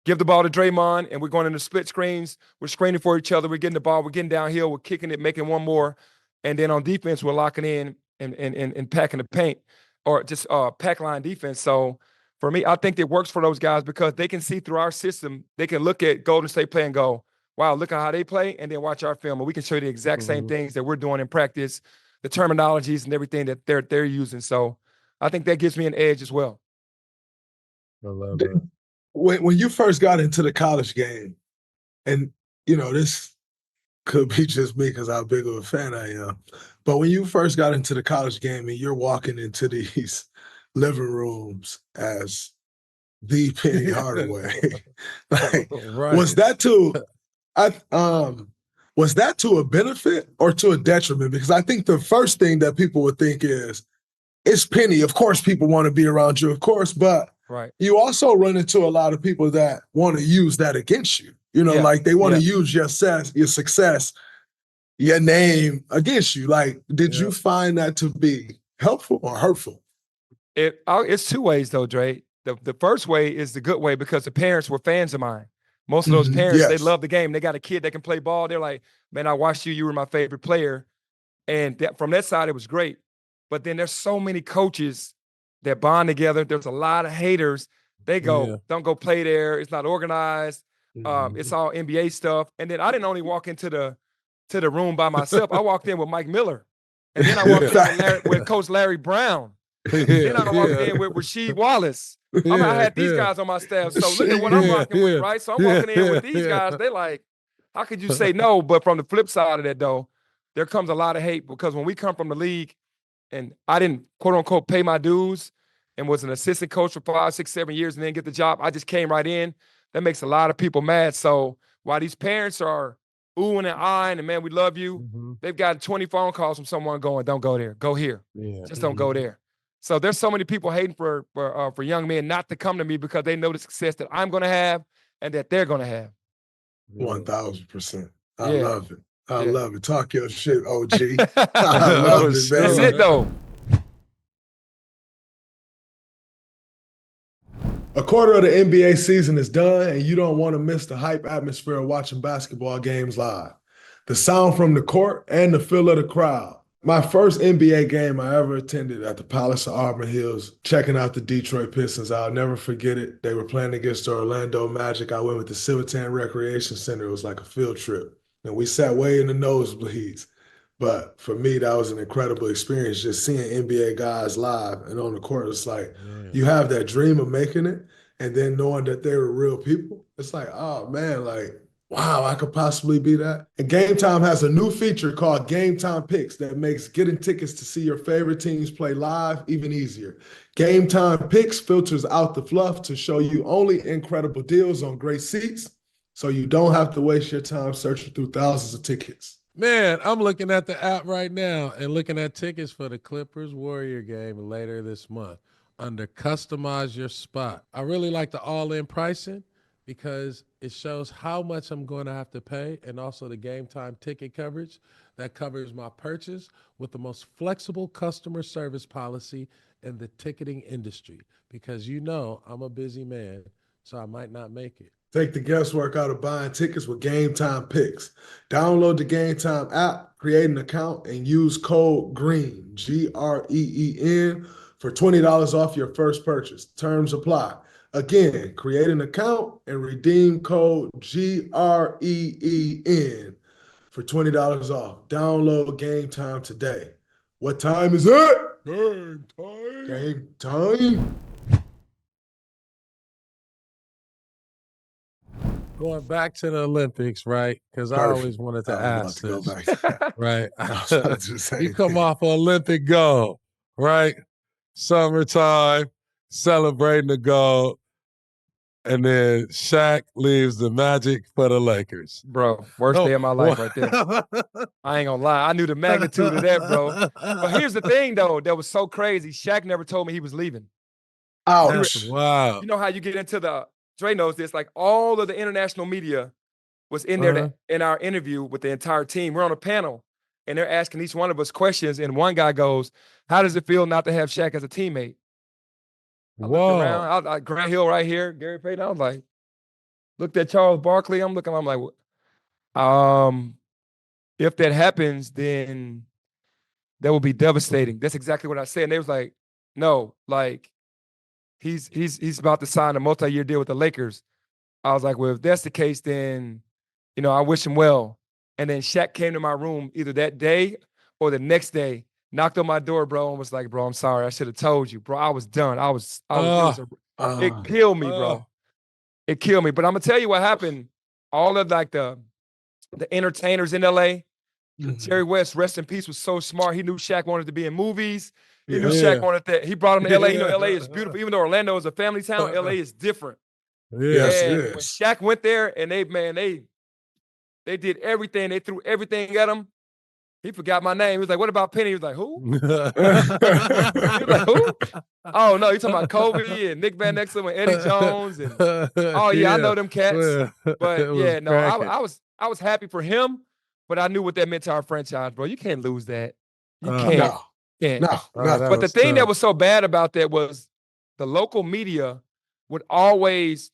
give the ball to Draymond, and we're going into split screens. We're screening for each other. We're getting the ball. We're getting downhill. We're kicking it, making one more. And then on defense, we're locking in and packing the paint, or just pack line defense. So for me, I think it works for those guys because they can see through our system. They can look at Golden State play and go, wow, look at how they play, and then watch our film. And we can show you the exact same things that we're doing in practice, the terminologies and everything that they're using. So I think that gives me an edge as well. I love that. When you first got into the college game, and, you know, this could be just me because how big of a fan I am, but when you first got into the college game and you're walking into these living rooms as the Penny Hardaway, like, was that to a benefit or to a detriment? Because I think the first thing that people would think is, it's Penny. Of course, people want to be around you, of course, but you also run into a lot of people that want to use that against you. You know, Yeah. like they want to use your success, your name against you. Like, did you find that to be helpful or hurtful? It's two ways though, Dre. The first way is the good way because the parents were fans of mine. Most of those parents, they love the game. They got a kid that can play ball. They're like, man, I watched you. You were my favorite player. And from that side, it was great. But then there's so many coaches that bond together. There's a lot of haters. They go, don't go play there. It's not organized. It's all NBA stuff. And then I didn't only walk into the room by myself. I walked in with Mike Miller. And then I walked in with Coach Larry Brown. Then I walked in with Rasheed Wallace. I had these guys on my staff. So look at what I'm rocking with, right? So I'm walking in with these guys. They like, how could you say no? But from the flip side of that, though, there comes a lot of hate because when we come from the league and I didn't, quote unquote, pay my dues and was an assistant coach for 5, 6, 7 years and then get the job, I just came right in. That makes a lot of people mad. So while these parents are oohing and eyeing and, man, we love you, they've got 20 phone calls from someone going, don't go there. Go here. Just don't go there. So there's so many people hating for young men not to come to me because they know the success that I'm going to have and that they're going to have. 1,000%. I love it. I love it. Talk your shit, OG. I love it, man. That's it, though. A quarter of the NBA season is done, and you don't want to miss the hype atmosphere of watching basketball games live. The sound from the court and the feel of the crowd. My first NBA game I ever attended at the Palace of Auburn Hills, checking out the Detroit Pistons. I'll never forget it. They were playing against the Orlando Magic. I went with the Civitan Recreation Center. It was like a field trip. And we sat way in the nosebleeds. But for me, that was an incredible experience, just seeing NBA guys live and on the court. It's like you have that dream of making it, and then knowing that they were real people. It's like, oh, man, like, wow, I could possibly be that. And Game Time has a new feature called Game Time Picks that makes getting tickets to see your favorite teams play live even easier. Game Time Picks filters out the fluff to show you only incredible deals on great seats, so you don't have to waste your time searching through thousands of tickets. Man, I'm looking at the app right now and looking at tickets for the Clippers-Warrior game later this month under Customize Your Spot. I really like the all-in pricing because it shows how much I'm going to have to pay and also the Game Time ticket coverage that covers my purchase with the most flexible customer service policy in the ticketing industry because you know I'm a busy man, so I might not make it. Take the guesswork out of buying tickets with Game Time Picks. Download the Game Time app, create an account, and use code GREEN, GREEN, for $20 off your first purchase. Terms apply. Again, create an account and redeem code GREEN for $20 off. Download Game Time today. What time is it? Game time. Game time. Going back to the Olympics, right? Because I always wanted to ask this, right? You come off an Olympic gold, right? Summertime, celebrating the gold, and then Shaq leaves the Magic for the Lakers. Bro, worst day of my life right there. I ain't gonna lie. I knew the magnitude of that, bro. But here's the thing, though, that was so crazy. Shaq never told me he was leaving. Ouch. Wow. You know how you get into the Dre knows this, like all of the international media was in there in our interview with the entire team. We're on a panel and they're asking each one of us questions. And one guy goes, how does it feel not to have Shaq as a teammate? I looked around, Grant Hill right here, Gary Payton. I was like, looked at Charles Barkley. I'm like, if that happens, then that will be devastating. That's exactly what I said. And they was like, no, like, He's about to sign a multi-year deal with the Lakers. I was like, well, if that's the case, then, you know, I wish him well. And then Shaq came to my room either that day or the next day, knocked on my door, bro, and was like, bro, I'm sorry. I should have told you, bro. I was done. It killed me, bro. It killed me. But I'm going to tell you what happened. All of like the entertainers in LA, Jerry West, rest in peace, was so smart. He knew Shaq wanted to be in movies. He knew Shaq wanted that. He brought him to LA. You know, LA is beautiful. Even though Orlando is a family town, LA is different. Yes, and when Shaq went there and they did everything. They threw everything at him. He forgot my name. He was like, what about Penny? He was like, who? He was like, who? Oh no, you talking about Kobe and Nick Van Exel and Eddie Jones and oh yeah, I know them cats. well, it But was yeah, no, cracking. I was happy for him, but I knew what that meant to our franchise, bro. You can't lose that. You Uh, can't. No, Can't. no, Oh, that But the was thing that tough. was so bad about that was the local media would always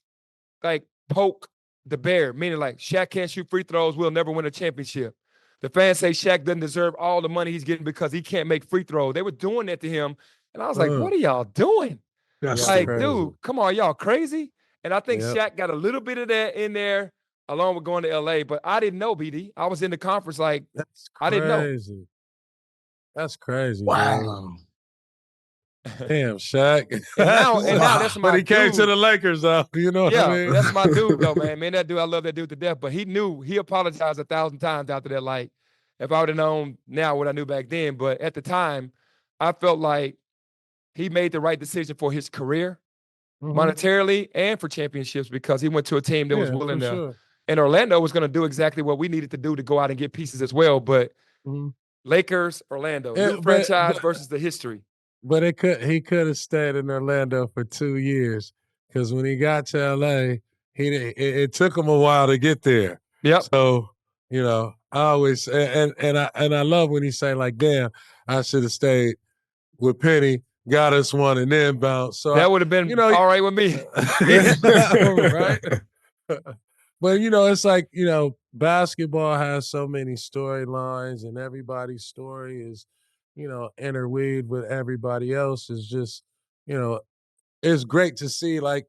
like poke the bear, meaning like Shaq can't shoot free throws, we'll never win a championship. The fans say Shaq doesn't deserve all the money he's getting because he can't make free throws. They were doing that to him. And I was like, Uh, what are y'all doing? that's y'all Like, stupid. crazy. dude, come on, y'all crazy? And I think Yep. Shaq got a little bit of that in there along with going to LA, but I didn't know, BD. I was in the conference like, That's I didn't know. crazy. That's crazy, man. Wow. Damn, Shaq. And now Wow. that's But my he came to dude. the Lakers, though. You know what I Yeah, mean? that's my dude, though, man. Man, that dude, I love that dude to death. But he knew, he apologized 1,000 times after that. Like, if I would have known now what I knew back then. But at the time, I felt like he made the right decision for his career, monetarily, and for championships because he went to a team that was Yeah, willing for to. sure. And Orlando was going to do exactly what we needed to do to go out and get pieces as well. But Mhm. Lakers, Orlando, Yeah, new franchise versus the history. But he could have stayed in Orlando for 2 years because when he got to LA, it took him a while to get there. Yep. So, you know, I always and I love when he say like, "Damn, I should have stayed with Penny, got us one, and then bounced." So That would have been all right with me. right? But it's like basketball has so many storylines, and everybody's story is interweaved with everybody else. Is just you know it's great to see like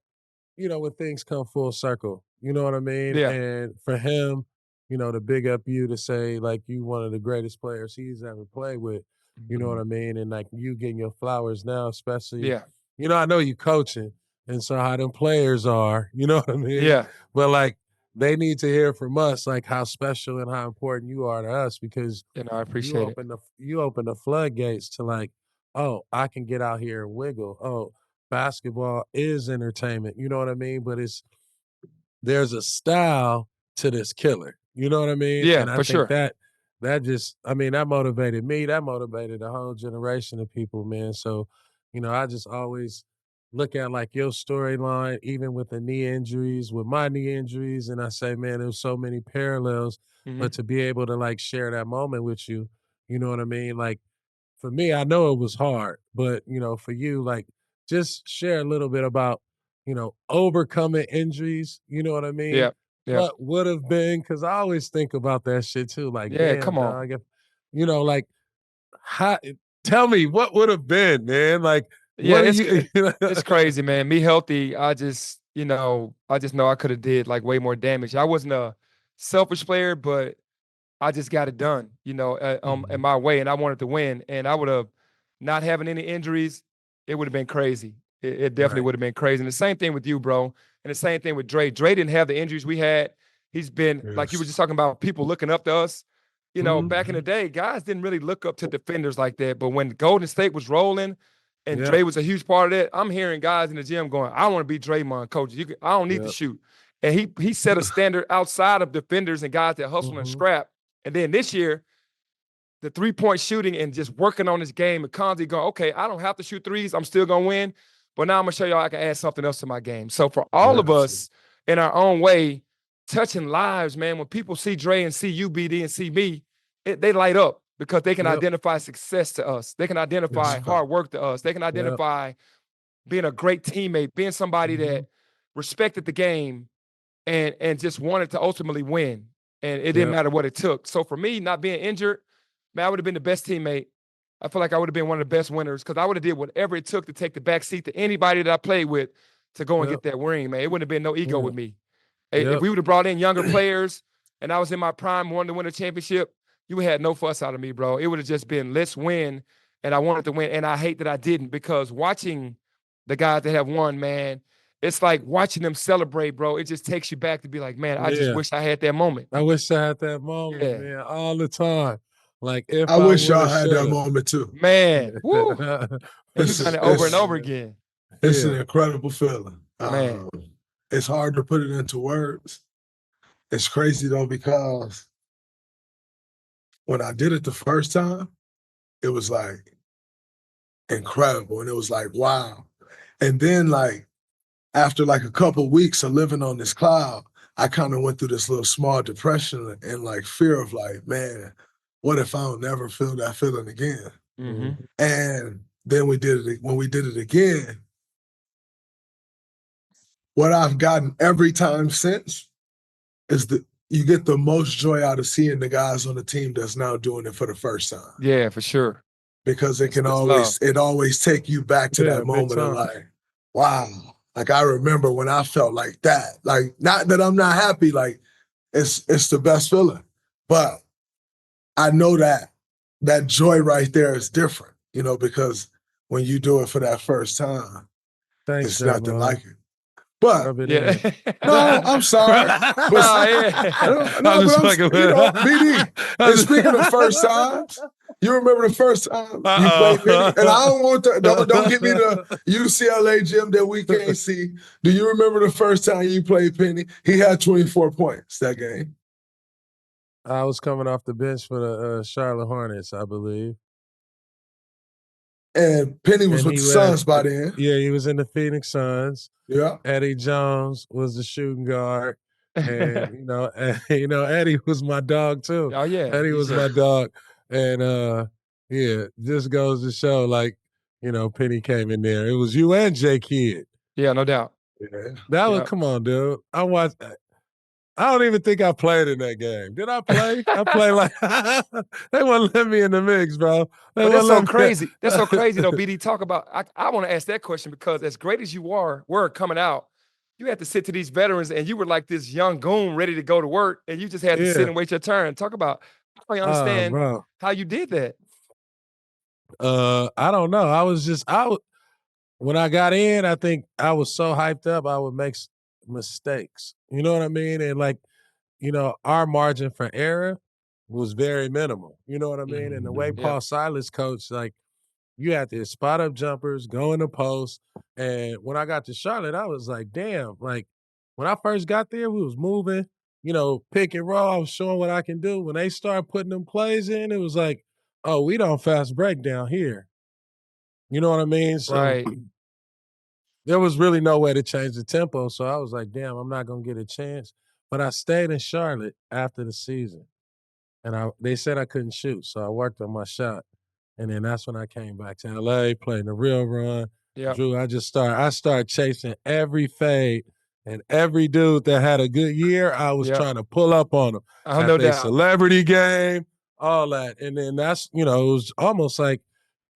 when things come full circle. You know what I mean? Yeah. And for him, to big up you to say like you one of the greatest players he's ever played with. You know what I mean? And like you getting your flowers now, especially. Yeah. I know you coaching, and so how them players are. You know what I mean? Yeah. But like they need to hear from us like how special and how important you are to us because I appreciate it. you open the floodgates to like, oh, I can get out here and wiggle. Oh, basketball is entertainment. You know what I mean? But there's a style to this killer. You know what I mean? Yeah, And I for think sure. that that motivated me. That motivated a whole generation of people, man. So, I just always look at like your storyline, even with the knee injuries, with my knee injuries, and I say, man, there's so many parallels. Mhm. But to be able to like share that moment with you, you know what I mean? Like for me, I know it was hard, but for you, like just share a little bit about, overcoming injuries, you know what I mean? Yeah. Yeah. What would have been, because I always think about that shit too. Like, Yeah, damn, come on. dog, like how tell me what would have been, man. Like, Yeah, what do you it's crazy, man. Me healthy, I just know I could have did like way more damage. I wasn't a selfish player, but I just got it done, in my way, and I wanted to win. And I would have not having any injuries, it would have been crazy. It definitely Right. would have been crazy. And the same thing with you, bro. And the same thing with Dre. Dre didn't have the injuries we had. He's been like you were Yes. just talking about people looking up to us. Mhm. Back in the day, guys didn't really look up to defenders like that. But when Golden State was rolling and Yeah. Dre was a huge part of that, I'm hearing guys in the gym going, I want to be Draymond, coach. I don't need to Yep. shoot. And he set a standard outside of defenders and guys that hustle and Mhm. scrap. And then this year, the three-point shooting and just working on this game and constantly going, okay, I don't have to shoot threes. I'm still going to win. But now I'm going to show y'all I can add something else to my game. So for all of us in our own way, touching lives, man, when people see Dre and see you, BD, and see me, they light up because they can Yep. identify success to us. They can identify Yes. hard work to us. They can identify being a great teammate, being somebody that respected the game and just wanted to ultimately win. And it didn't Yep. matter what it took. So for me, not being injured, man, I would have been the best teammate. I feel like I would have been one of the best winners because I would have did whatever it took to take the back seat to anybody that I played with to go and Yep. get that ring, man. It wouldn't have been no ego Yeah. with me. If Yep. we would have brought in younger players and I was in my prime wanting to win a championship, you had no fuss out of me, bro. It would have just been, let's win. And I wanted to win. And I hate that I didn't because watching the guys that have won, man, it's like watching them celebrate, bro. It just takes you back to be like, man, I just Yeah. wish I had that moment. I wish I had that moment, Yeah. man, all the time. Like if I I wish y'all woulda, had that shoulda. moment too. Man, woo. And you've It's done it over and it's over again. it's an Yeah. incredible feeling. Man. It's hard to put it into words. It's crazy though because when I did it the first time, it was like incredible. And it was like, wow. And then like, after like a couple weeks of living on this cloud, I kind of went through this little small depression and like fear of like, man, what if I don't never feel that feeling again? Mm-hmm. And then when we did it again, what I've gotten every time since is that you get the most joy out of seeing the guys on the team that's now doing it for the first time. Yeah, for sure. Because it can It's always take you back to that moment of like, wow. Like I remember when I felt like that. Like not that I'm not happy, like it's the best feeling. But I know that joy right there is different, because when you do it for that first time, it's nothing like it. But yeah. no, I'm sorry. But, BD. And speaking of first times, you remember the first time you played Penny? And I don't want to, don't give me the UCLA gym that we can't see. Do you remember the first time you played Penny? He had 24 points that game. I was coming off the bench for the Charlotte Hornets, I believe. And Penny was with the Suns by then. Yeah, he was in the Phoenix Suns. Yeah. Eddie Jones was the shooting guard. And, Eddie was my dog too. Oh, yeah. Eddie was my dog. And, yeah, just goes to show, like, Penny came in there. It was you and J Kidd. Yeah, no doubt. Yeah. Come on, dude. I don't even think I played in that game. Did I play? I played like they wouldn't let me in the mix, bro. But that's so crazy. That's so crazy, though, BD. Talk about. I want to ask that question because as great as you were coming out, you had to sit to these veterans, and you were like this young goon ready to go to work, and you just had to sit and wait your turn. Talk about. I don't understand how you did that. I don't know. When I got in, I think I was so hyped up, I would make mistakes. You know what I mean? And like, our margin for error was very minimal. You know what I mean? And the way Paul Silas coached, like, you had to spot up jumpers, go in the post. And when I got to Charlotte, I was like, damn, like when I first got there, we was moving, pick and roll. I was showing what I can do. When they started putting them plays in, it was like, oh, we don't fast break down here. You know what I mean? So right. There was really no way to change the tempo. So I was like, damn, I'm not going to get a chance. But I stayed in Charlotte after the season. And they said I couldn't shoot. So I worked on my shot. And then that's when I came back to LA, playing the real run. Yep. Drew, I started chasing every fade. And every dude that had a good year, I was trying to pull up on them. No doubt. Celebrity game, all that. And then that's, it was almost like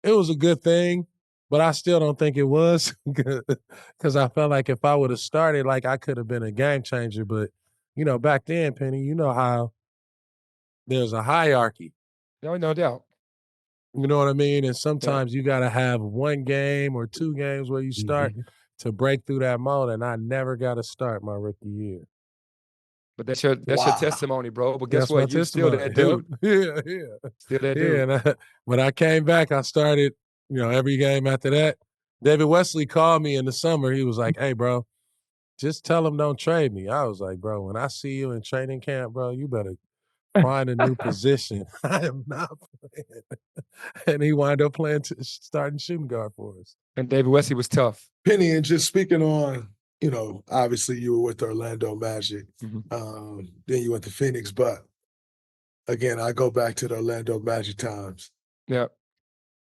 it was a good thing. But I still don't think it was because I felt like if I would have started, like I could have been a game changer. But, back then, Penny, you know how there's a hierarchy. No doubt. You know what I mean? And sometimes you got to have one game or two games where you start to break through that mold. And I never got to start my rookie year. But that's your testimony, bro. But guess what? You're still that dude. Yeah. Still that dude. Yeah. And when I came back, I started, every game after that. David Wesley called me in the summer. He was like, hey, bro, just tell him don't trade me. I was like, bro, when I see you in training camp, bro, you better find a new position. I am not playing. And he wound up starting shooting guard for us. And David Wesley was tough. Penny, and just speaking on, obviously you were with the Orlando Magic. Mm-hmm. Then you went to Phoenix. But again, I go back to the Orlando Magic times. Yeah.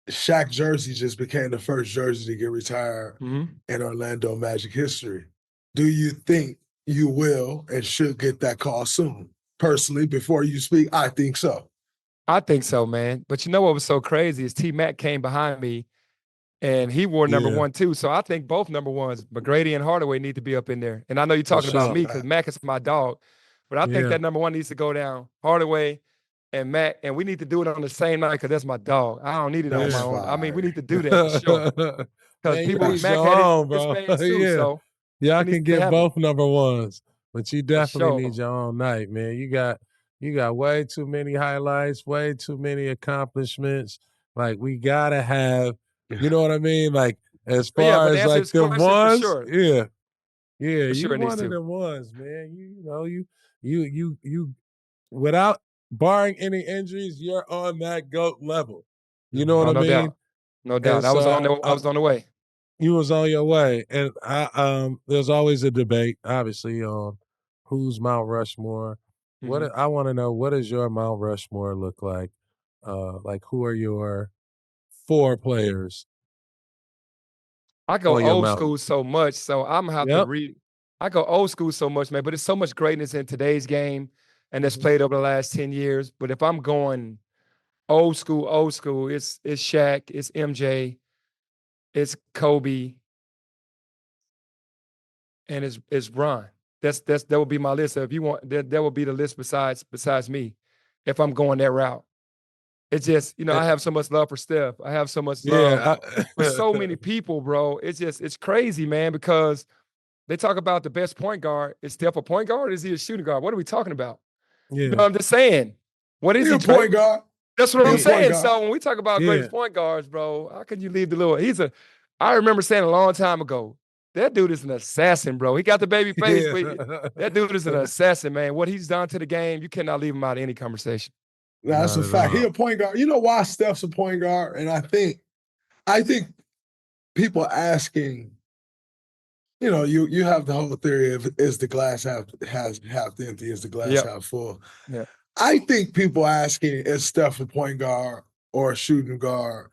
Shaq jersey just became the first jersey to get retired in Orlando Magic history. Do you think you will and should get that call soon? Personally, before you speak, I think so. I think so, man. But you know what was so crazy is T-Mac came behind me, and he wore number 1 too. So I think both number ones, McGrady and Hardaway, need to be up in there. And I know you're talking about me because Mac is my dog. But I think that number 1 needs to go down. Hardaway and Mac, and we need to do it on the same night because that's my dog. I don't need it on my own. I mean, we need to do that for sure. Because people, Mac had his fans too, so. Y'all can get both number 1s, but you definitely need your own night, man. You got way too many highlights, way too many accomplishments. Like, we gotta have, you know what I mean? Like, as far as like them ones, you one of them ones, man. You without barring any injuries, you're on that GOAT level. You know what I mean? Doubt. No doubt. And I was so on the way. you was on your way, and there's always a debate, obviously, on who's Mount Rushmore. Mhm. I want to know, what does your Mount Rushmore look like? Like, who are your 4 players I go on your old Mount? school so much, so I'm gonna have to Yep. read. I go old school so much, man. But there's so much greatness in today's game, and that's Mhm. played over the last 10 years. But if I'm going old school, it's Shaq, it's MJ, it's Kobe, and it's Bron. That would be my list. So if you want, that would be the list besides me, if I'm going that route. It's just, Eh, I have so much love for Steph. I have so much love Yeah. for so many people, bro. It's crazy, man, because they talk about the best point guard. Is Steph a point guard or is he a shooting guard? What are we talking about? Yeah. I'm just saying. What is He he, a Dre? point guard. That's what He I'm a point saying. guard. So when we talk about Yeah. greatest point guards, bro, how could you leave the little? I remember saying a long time ago, that dude is an assassin, bro. He got the baby face, but that dude is an assassin, man. What he's done to the game, you cannot leave him out of any conversation. Nah, that's Not a at fact. He all. a point guard. You know why Steph's a point guard? And I think people asking, you have the whole theory of, is the glass half empty, is the glass Yep. half full? Yeah. I think people asking, is Steph a point guard or a shooting guard,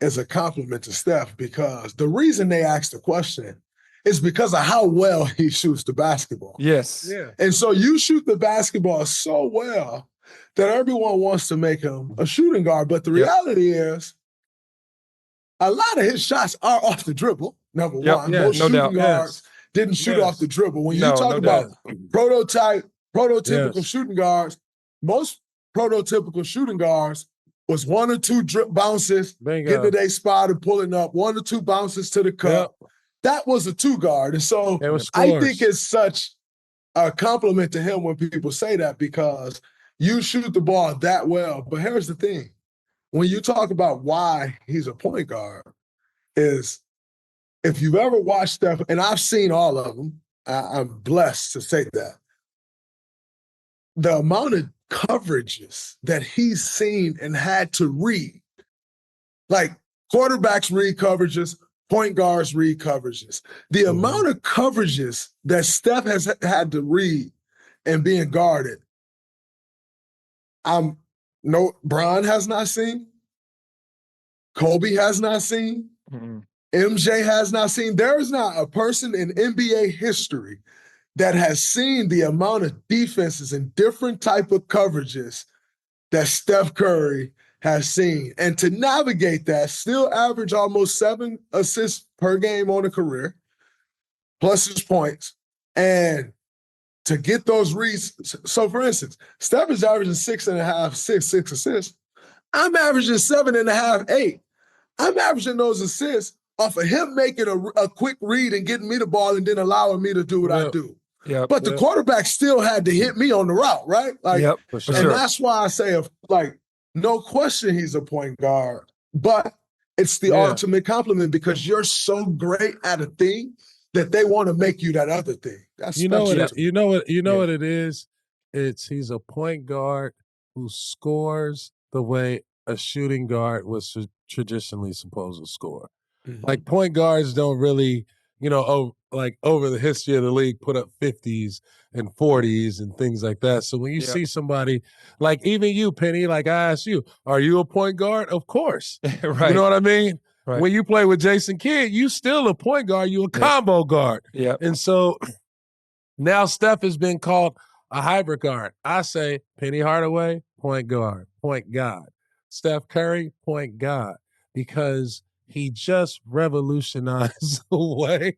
is a compliment to Steph, because the reason they ask the question is because of how well he shoots the basketball. Yes. Yeah. And so you shoot the basketball so well that everyone wants to make him a shooting guard. But the Yep. reality is, a lot of his shots are off the dribble, number Yep. one. Yeah, Most no shooting doubt. guards Yes. didn't shoot off the Yes. dribble. When you No, talk no about prototypical Yes. shooting guards, most prototypical shooting guards was 1 or 2 drip bounces, Bingo. getting to their spot and pulling up, 1 or 2 bounces to the cup. Yep. That was a 2 guard. And so It was I scores. think it's such a compliment to him when people say that, because you shoot the ball that well. But here's the thing. When you talk about why he's a point guard, is if you've ever watched Steph, and I've seen all of them, I'm blessed to say that, the amount of coverages that he's seen and had to read, like quarterbacks read coverages, point guards read coverages. The amount of coverages that Steph has had to read and being guarded, Bron has not seen, Kobe has not seen, MJ has not seen. There is not a person in NBA history that has seen the amount of defenses and different type of coverages that Steph Curry has seen. And to navigate that, still average almost 7 assists per game on a career, plus his points. And to get those reads. So for instance, Steph is averaging 6.5, six assists. I'm averaging 7.5, 8. I'm averaging those assists off of him making a quick read and getting me the ball and then allowing me to do what I do. Yep. But the quarterback still had to hit me on the route, right? Like, Yep. For For sure. and sure. that's why I say, no question he's a point guard, but it's the ultimate compliment, because you're so great at a thing that they want to make you that other thing. That's You know what? special. You know what? You know Yeah. what it is. He's a point guard who scores the way a shooting guard was traditionally supposed to score. Like, point guards don't really, over the history of the league, put up 50s and 40s and things like that. So when you Yep. see somebody like even you, Penny, like I asked you, are you a point guard? Of course. Right. You know what I mean? Right. When you play with Jason Kidd, you still a point guard. You a combo guard. Yep. And so now Steph has been called a hybrid guard. I say Penny Hardaway, point guard, point guard. Steph Curry, point guard, because he just revolutionized the way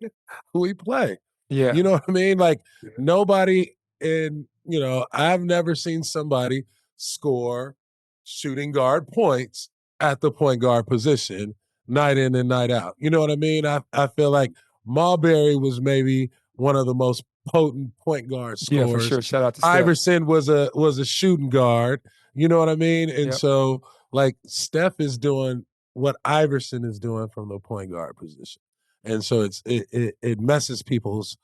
we play. Yeah. You know what I mean? Like, nobody I've never seen somebody score shooting guard points at the point guard position night in and night out. You know what I mean? I feel like Marbury was maybe one of the most potent point guard scorers. Yeah, for sure. Shout out to Steph. Iverson was a shooting guard. You know what I mean? And Yep. so, like, Steph is doing what Iverson is doing from the point guard position. And so it messes people's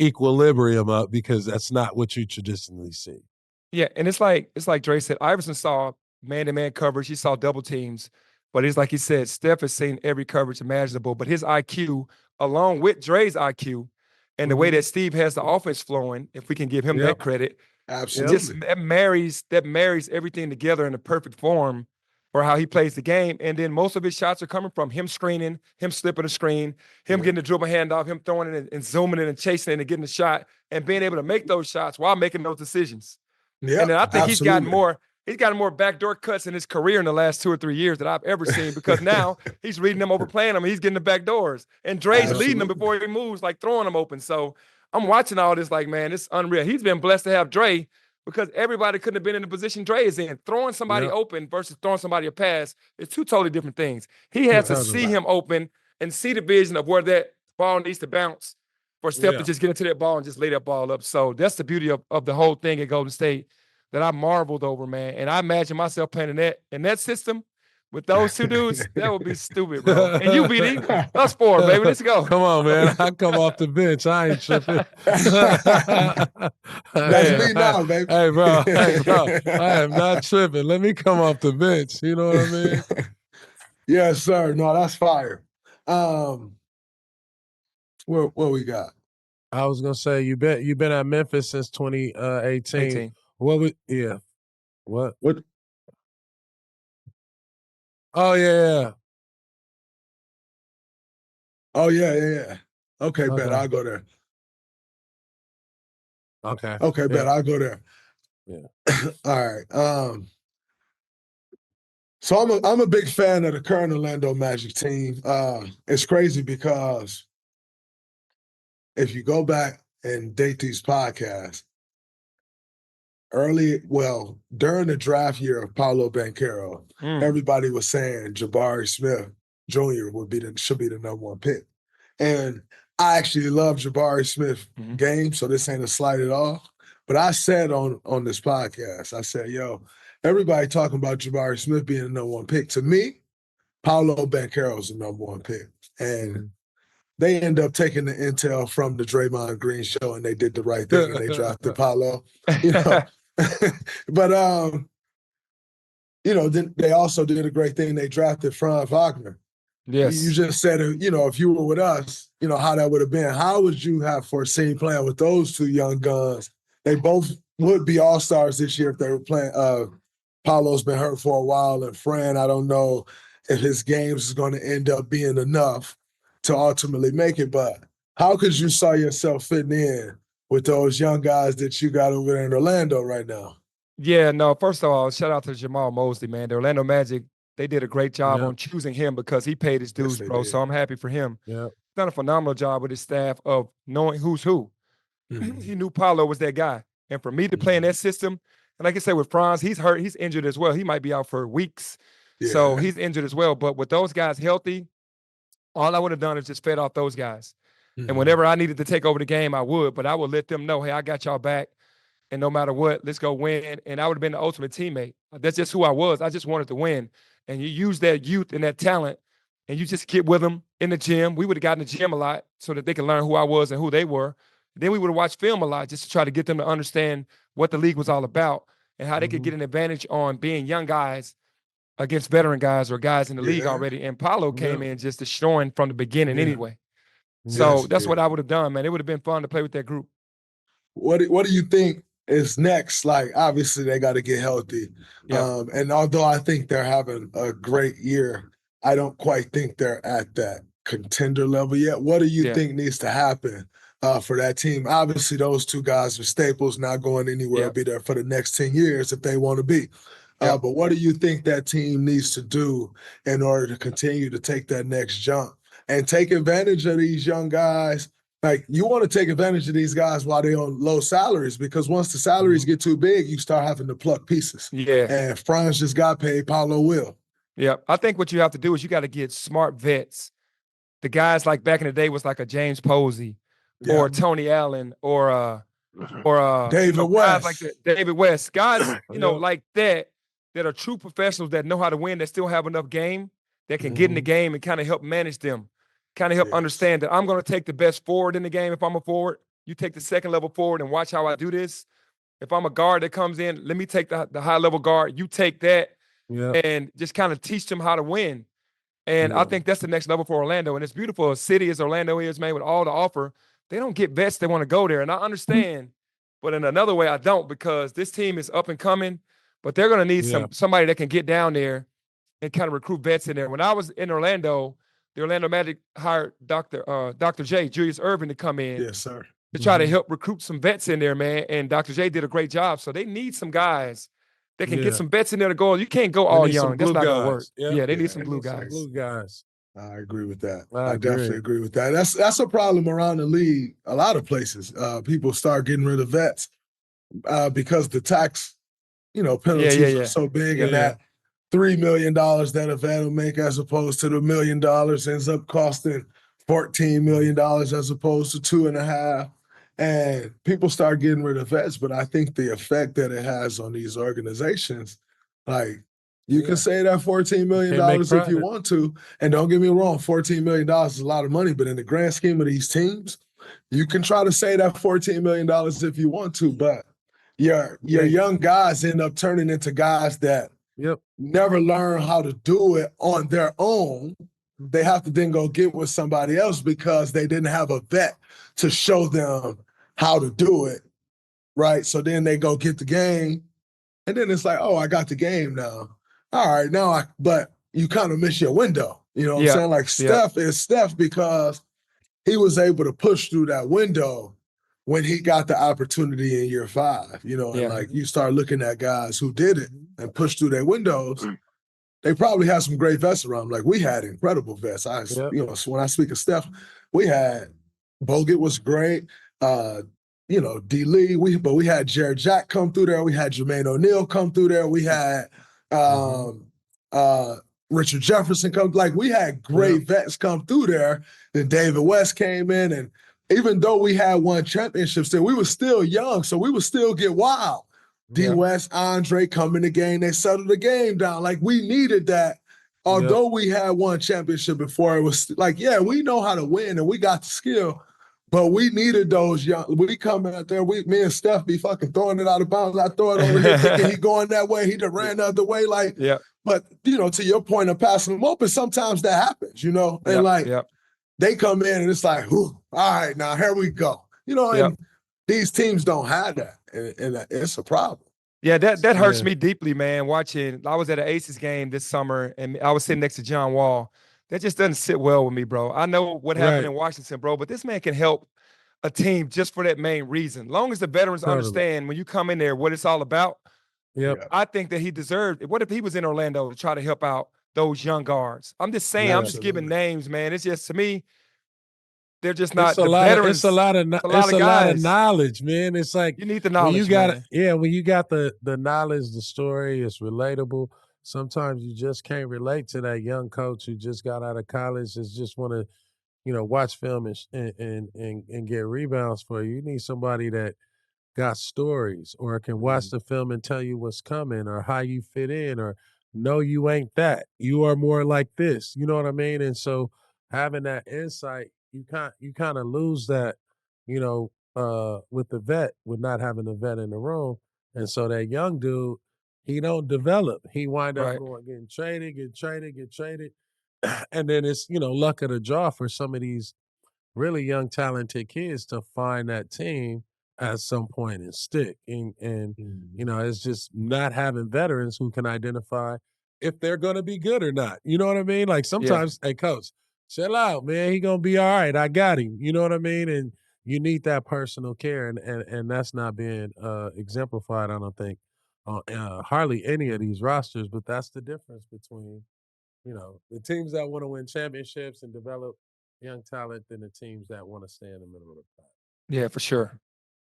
equilibrium up, because that's not what you traditionally see. Yeah, and it's like Dre said, Iverson saw man-to-man coverage, he saw double teams, But it's like he said, Steph has seen every coverage imaginable. But his IQ, along with Dre's IQ, and the way that Steve has the offense flowing, if we can give him that credit, Absolutely. that marries everything together in the perfect form for how he plays the game. And then most of his shots are coming from him screening, him slipping the screen, him getting the dribble handoff, him throwing it and zooming it and chasing it and getting the shot and being able to make those shots while making those decisions. Yeah, and then I think absolutely. he's gotten more backdoor cuts in his career in the last 2 or 3 years that I've ever seen, because now he's reading them, overplaying them, and he's getting the back doors. And Dre's leading them before he moves, like throwing them open. So I'm watching all this like, man, it's unreal. He's been blessed to have Dre, because everybody couldn't have been in the position Dre is in. Throwing somebody open versus throwing somebody a pass is two totally different things. He has to see him open and see the vision of where that ball needs to bounce for Steph to just get into that ball and just lay that ball up. So that's the beauty of the whole thing at Golden State that I marveled over, man. And I imagine myself playing in that system with those two dudes. That would be stupid, bro. And you, BD, us four, baby. Let's go. Come on, man. I come off the bench. I ain't tripping. That's me now, baby. Hey, bro. I am not tripping. Let me come off the bench. You know what I mean? Yes, sir. No, that's fire. What we got? I was gonna say you've been at Memphis since 2018. What? What? Oh yeah. Oh yeah. Okay, bet I'll go there. Okay, bet I'll go there. Yeah. All right. So I'm a big fan of the current Orlando Magic team. It's crazy because if you go back and date these podcasts, during the draft year of Paolo Banchero, everybody was saying Jabari Smith Jr. should be the #1 pick. And I actually love Jabari Smith game, so this ain't a slight at all. But I said on this podcast, I said, yo, everybody talking about Jabari Smith being the #1 pick. To me, Paolo Banchero is the #1 pick. And they end up taking the intel from the Draymond Green show, and they did the right thing, and they drafted Paolo. But then they also did a great thing. They drafted Franz Wagner. Yes. You just said, if you were with us, how that would have been. How would you have foreseen playing with those two young guns? They both would be all-stars this year if they were playing. Paolo's been hurt for a while, and Fran, I don't know if his games is going to end up being enough to ultimately make it. But how could you saw yourself fitting in with those young guys that you got over there in Orlando right now? Yeah, no, first of all, shout out to Jamal Mosley, man. The Orlando Magic, they did a great job on choosing him because he paid his dues, bro. So I'm happy for him. Yeah. He's done a phenomenal job with his staff of knowing who's who. He knew Paolo was that guy. And for me to play in that system, and like I said, with Franz, he's hurt, he's injured as well. He might be out for weeks. Yeah. So he's injured as well. But with those guys healthy, all I would have done is just fed off those guys. And whenever I needed to take over the game, I would. But I would let them know, hey, I got y'all back. And no matter what, let's go win. And I would have been the ultimate teammate. That's just who I was. I just wanted to win. And you use that youth and that talent, and you just get with them in the gym. We would have gotten in the gym a lot so that they could learn who I was and who they were. Then we would have watched film a lot just to try to get them to understand what the league was all about and how they could get an advantage on being young guys against veteran guys or guys in the league already. And Paolo came in just destroying from the beginning anyway. So that's what I would have done, man. It would have been fun to play with that group. What do you think is next? Like, obviously, they got to get healthy. Yeah. And although I think they're having a great year, I don't quite think they're at that contender level yet. What do you think needs to happen for that team? Obviously, those two guys are staples, not going anywhere. Be there for the next 10 years if they want to be. But what do you think that team needs to do in order to continue to take that next jump and take advantage of these young guys? Like, you want to take advantage of these guys while they're on low salaries, because once the salaries get too big, you start having to pluck pieces. Yeah. And Franz just got paid, Paolo will. Yeah. I think what you have to do is you got to get smart vets. The guys like back in the day was like a James Posey or Tony Allen or David West. Guys like that, David West. Guys, like that are true professionals that know how to win, that still have enough game, that can get in the game and kind of help manage them. Kind of help understand that I'm going to take the best forward in the game if I'm a forward. You take the second level forward and watch how I do this. If I'm a guard that comes in, let me take the high level guard. You take that Yeah. and just kind of teach them how to win. And I think that's the next level for Orlando. And it's beautiful. A city as Orlando is, man, with all the offer, they don't get vets that want to go there. And I understand, but in another way, I don't, because this team is up and coming, but they're going to need somebody that can get down there and kind of recruit vets in there. When I was in Orlando, the Orlando Magic hired Dr. J, Julius Irvin, to come in. Yes, sir. To try to help recruit some vets in there, man. And Dr. J did a great job. So they need some guys that can get some vets in there to go. You can't go all young. That's not going to work. Yeah, they need some glue guys. Glue guys. I agree with that. I definitely agree with that. That's a problem around the league. A lot of places, people start getting rid of vets because the tax, penalties are so big, and that $3 million that a vet will make as opposed to the $1 million ends up costing $14 million as opposed to 2.5. And people start getting rid of vets, but I think the effect that it has on these organizations, like, you can say that $14 million if you want to, and don't get me wrong, $14 million is a lot of money, but in the grand scheme of these teams, you can try to say that $14 million if you want to, but your young guys end up turning into guys that never learn how to do it on their own. They have to then go get with somebody else because they didn't have a vet to show them how to do it, right? So then they go get the game, and then it's like, oh, I got the game now. All right, but you kind of miss your window. You know what I'm saying? Like, Steph is Steph because he was able to push through that window when he got the opportunity in year 5, and like, you start looking at guys who did it and pushed through their windows. They probably had some great vets around. Like, we had incredible vets. So when I speak of Steph, we had Bogut was great. D. Lee. But we had Jared Jack come through there. We had Jermaine O'Neal come through there. We had Richard Jefferson come. Like, we had great vets come through there. Then David West came in, and even though we had won championships there, we were still young, so we would still get wild. D. West, Andre come in the game. They settled the game down. Like, we needed that. Although we had won championship before, it was like, we know how to win and we got the skill, but we needed those young. We come out there, me and Steph be fucking throwing it out of bounds. I throw it over here thinking he going that way. He just ran the other way. Like, but, to your point of passing them open, sometimes that happens, and they come in and it's like, all right, now here we go. And these teams don't have that. And it's a problem. Yeah, that hurts me deeply, man. Watching, I was at an Aces game this summer, and I was sitting next to John Wall. That just doesn't sit well with me, bro. I know what happened in Washington, bro, but this man can help a team just for that main reason. Long as the veterans understand when you come in there what it's all about, I think that he deserved it. What if he was in Orlando to try to help out those young guards? I'm just saying, I'm just giving names, man. It's just, to me, they're just not the veterans. It's a lot of knowledge, man. It's like, you need the knowledge. When you got when you got the knowledge, the story, it's relatable. Sometimes you just can't relate to that young coach who just got out of college, just want to, watch film and get rebounds for you. You need somebody that got stories or can watch the film and tell you what's coming or how you fit in, or no, you ain't that. You are more like this. You know what I mean? And so having that insight, you kind of lose that, with the vet, with not having the vet in the room. And so that young dude, he don't develop. He wind up getting traded. And then it's, luck of the draw for some of these really young, talented kids to find that team at some point and stick. And it's just not having veterans who can identify if they're going to be good or not. You know what I mean? Like, sometimes, hey, coach, chill out, man. He going to be all right. I got him. You know what I mean? And you need that personal care, and that's not being exemplified, I don't think, on hardly any of these rosters. But that's the difference between, the teams that want to win championships and develop young talent than the teams that want to stay in the middle of the pack. Yeah, for sure.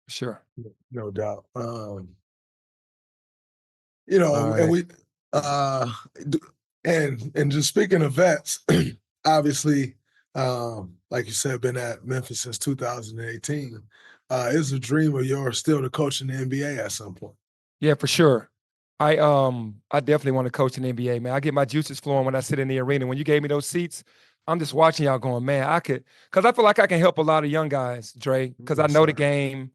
Sure. No doubt. All and we and just speaking of vets, obviously, like you said, been at Memphis since 2018. It's a dream of yours still to coach in the NBA at some point. Yeah, for sure. I definitely want to coach in the NBA, man. I get my juices flowing when I sit in the arena. When you gave me those seats, I'm just watching y'all going, man, because I feel like I can help a lot of young guys, Dre, because I know the game.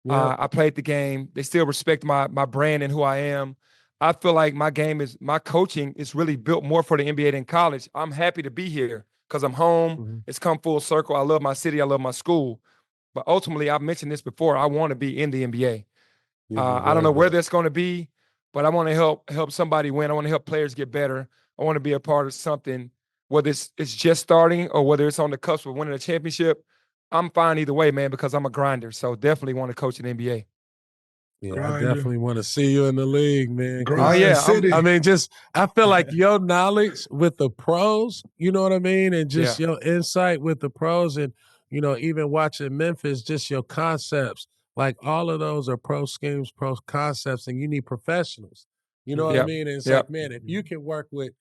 I played the game. They still respect my brand and who I am. I feel like my coaching is really built more for the NBA than college. I'm happy to be here because I'm home. It's come full circle. I love my city. I love my school. But ultimately, I've mentioned this before, I want to be in the NBA. I don't know where that's going to be, but I want to help somebody win. I want to help players get better. I want to be a part of something, whether it's just starting or whether it's on the cusp of winning a championship. I'm fine either way, man, because I'm a grinder. So definitely want to coach in the NBA. Yeah, Grinder. I definitely want to see you in the league, man. Grind City. I mean, I feel like your knowledge with the pros, you know what I mean? And just your insight with the pros and, you know, even watching Memphis, just your concepts. Like all of those are pro schemes, pro concepts, and you need professionals. You know what I mean? And it's like, man, if you can work with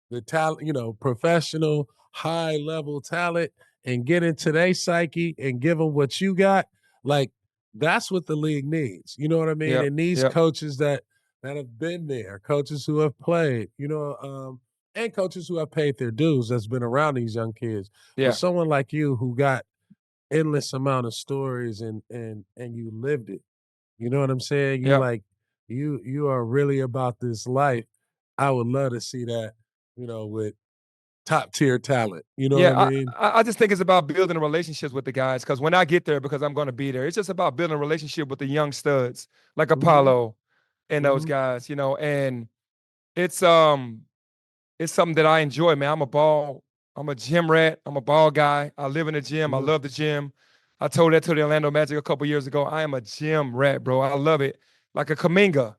the talent, you know, professional, high level talent and get into their psyche and give them what you got, like, that's what the league needs. You know what I mean? And these coaches that have been there, coaches who have played, you know, and coaches who have paid their dues that's been around these young kids. But someone like you who got endless amount of stories and you lived it. You know what I'm saying? You like you are really about this life. I would love to see that, you know, with top tier talent. You know what I mean? I just think it's about building a relationship with the guys because when I get there, because I'm going to be there, it's just about building a relationship with the young studs like Apollo and those guys, you know, and it's something that I enjoy, man. I'm a gym rat. I'm a ball guy. I live in the gym. I love the gym. I told that to the Orlando Magic a couple years ago. I am a gym rat, bro. I love it. Like a Kaminga.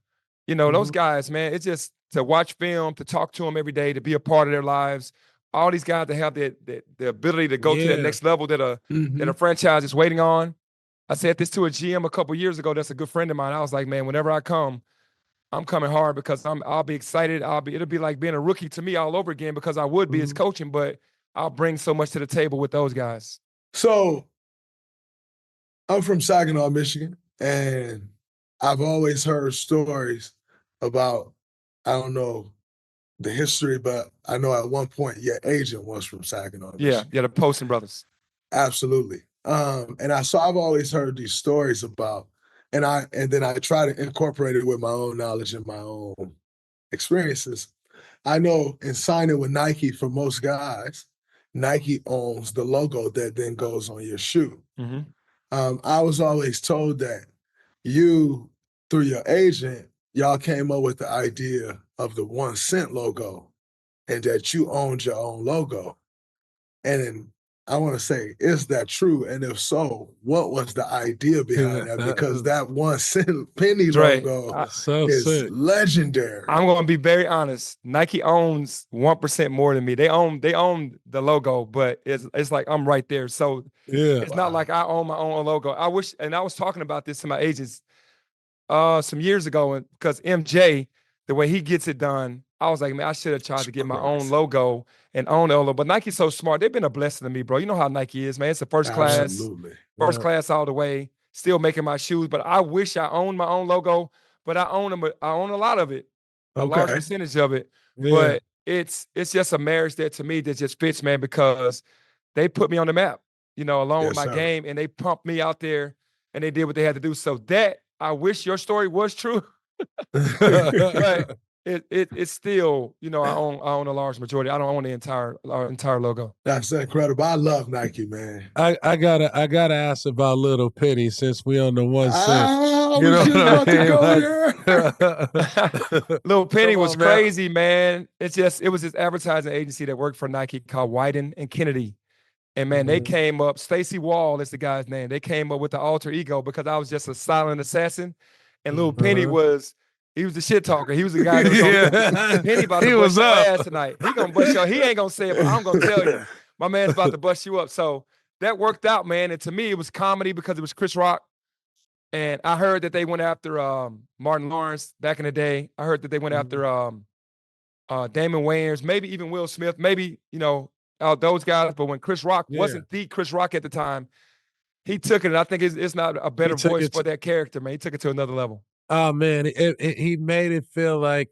You know, those guys, man, it's just to watch film, to talk to them every day, to be a part of their lives. All these guys that have the ability to go to that next level that a franchise is waiting on. I said this to a GM a couple years ago. That's a good friend of mine. I was like, man, whenever I come, I'm coming hard because I'll be excited. It'll be like being a rookie to me all over again because I would be as coaching, but I'll bring so much to the table with those guys. So I'm from Saginaw, Michigan, and I've always heard stories about, I don't know the history, but I know at one point your agent was from Saginaw, Michigan. Yeah, the Poston brothers. Absolutely. And I've always heard these stories about, and then I try to incorporate it with my own knowledge and my own experiences. I know in signing with Nike, for most guys, Nike owns the logo that then goes on your shoe. I was always told that you, through your agent, y'all came up with the idea of the 1 cent logo and that you owned your own logo. And then I want to say, is that true? And if so, what was the idea behind that? Because that 1 cent penny logo is legendary. I'm going to be very honest. Nike owns 1% more than me. They own the logo, but it's like I'm right there. So it's not like I own my own logo. I wish, and I was talking about this to my agents some years ago, because MJ, the way he gets it done, I was like, man, I should have tried to get my own logo and own the logo. But Nike's so smart. They've been a blessing to me, bro. You know how Nike is, man. It's a first class all the way. Still making my shoes, but I wish I owned my own logo. But I own them. I own a lot of it, a large percentage of it. But it's just a marriage that to me that just fits, man, because they put me on the map, you know, along with my game, and they pumped me out there, and they did what they had to do. So that I wish your story was true. But it's still, you know, I own a large majority. I don't own the entire logo. That's incredible. I love Nike, man. I gotta ask about Lil Penny since we on the 1 cent. You know what I mean? Lil Penny was crazy, man. It was this advertising agency that worked for Nike called Wyden and Kennedy. And man, they came up, Stacey Wall is the guy's name. They came up with the alter ego because I was just a silent assassin. And Lil Penny he was the shit talker. He was the guy that was Penny about to bust your ass tonight. He gonna bust your, he ain't gonna say it, but I'm gonna tell you. My man's about to bust you up. So that worked out, man. And to me, it was comedy because it was Chris Rock. And I heard that they went after Martin Lawrence back in the day. I heard that they went after Damon Wayans, maybe even Will Smith, maybe, you know, those guys. But when Chris Rock wasn't the Chris Rock at the time, he took it. And I think it's not a better voice for that character, man. He took it to another level. Oh, man, he made it feel like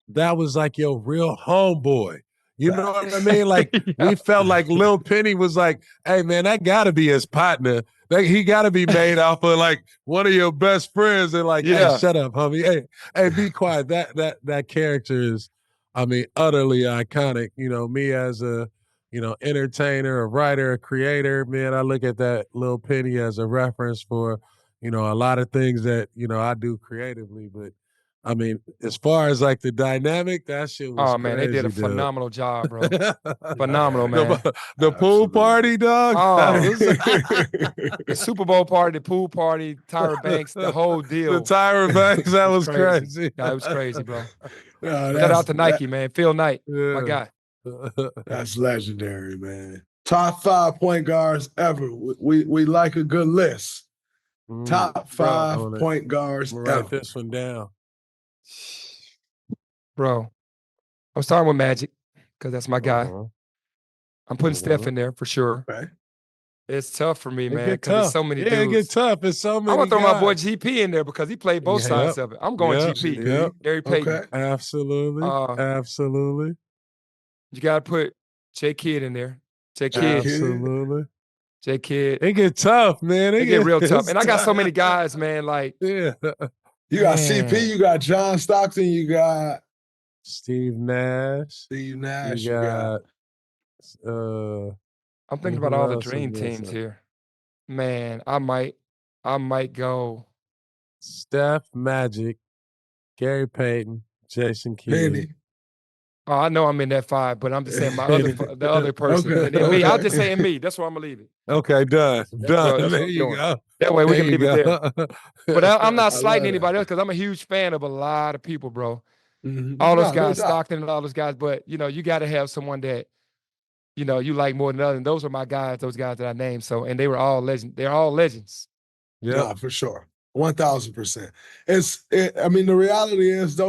that was like your real homeboy. You know what I mean? Like we felt like Lil Penny was like, hey, man, that got to be his partner. he got to be made off of like one of your best friends and like, Yeah. hey, shut up, homie. Hey, be quiet. That character is, I mean, utterly iconic. You know, me as a, you know, entertainer, a writer, a creator, man, I look at that Lil Penny as a reference for, you know, a lot of things that, you know, I do creatively. But I mean, as far as like the dynamic, that shit was Oh man, they did a crazy, dude. phenomenal job, bro. Phenomenal, man. The pool party, dog. Oh. It was- The Super Bowl party, the pool party, Tyra Banks, the whole deal. The Tyra Banks, that was crazy. crazy. Yeah, it was crazy, bro. No, Shout out to Nike, man. Phil Knight, my Yeah. guy. That's legendary, man. Top 5 point guards ever. We like a good list. Top 5 Bro, point guards write ever. this one down. Bro, I'm starting with Magic because that's my guy. Uh-huh. I'm putting Steph in there for sure. Okay. It's tough for me, It man, get because there's tough. so many Yeah, dudes. it get tough. It's so many I'm gonna throw my boy guys. GP in there because he played both sides of it. I'm going Yep. GP. Yep. Gary Payton. Okay. Absolutely. Absolutely. You gotta put J Kidd in there. J Kidd. Absolutely. J Kidd. It get tough, man. It get real tough. it's And I got so many guys, man. Like, Yeah. You got Man. CP, you got John Stockton, you got Steve Nash. Steve Nash, You got I'm thinking who about all the else is dream missing? teams here. Man, I might go. Steph, Magic, Gary Payton, Jason Kidd. Penny. Oh, I know I'm in that 5, but I'm just saying the other person. Okay, And then me. I'll okay. just say in me. That's where I'm gonna leave it. Okay, done. what- Done. that's what There I'm you doing. go. That way we can There you leave it there. go. But I'm not I slighting love anybody that. else because I'm a huge fan of a lot of people, bro. Mhm. All those No, no guys, doubt. Stockton and all those guys. But you know, you got to have someone that you know you like more than others. And those are my guys. Those guys that I named. So, and they were all legends. They're all legends. Yeah. No, for sure. 1,000%. I mean, the reality is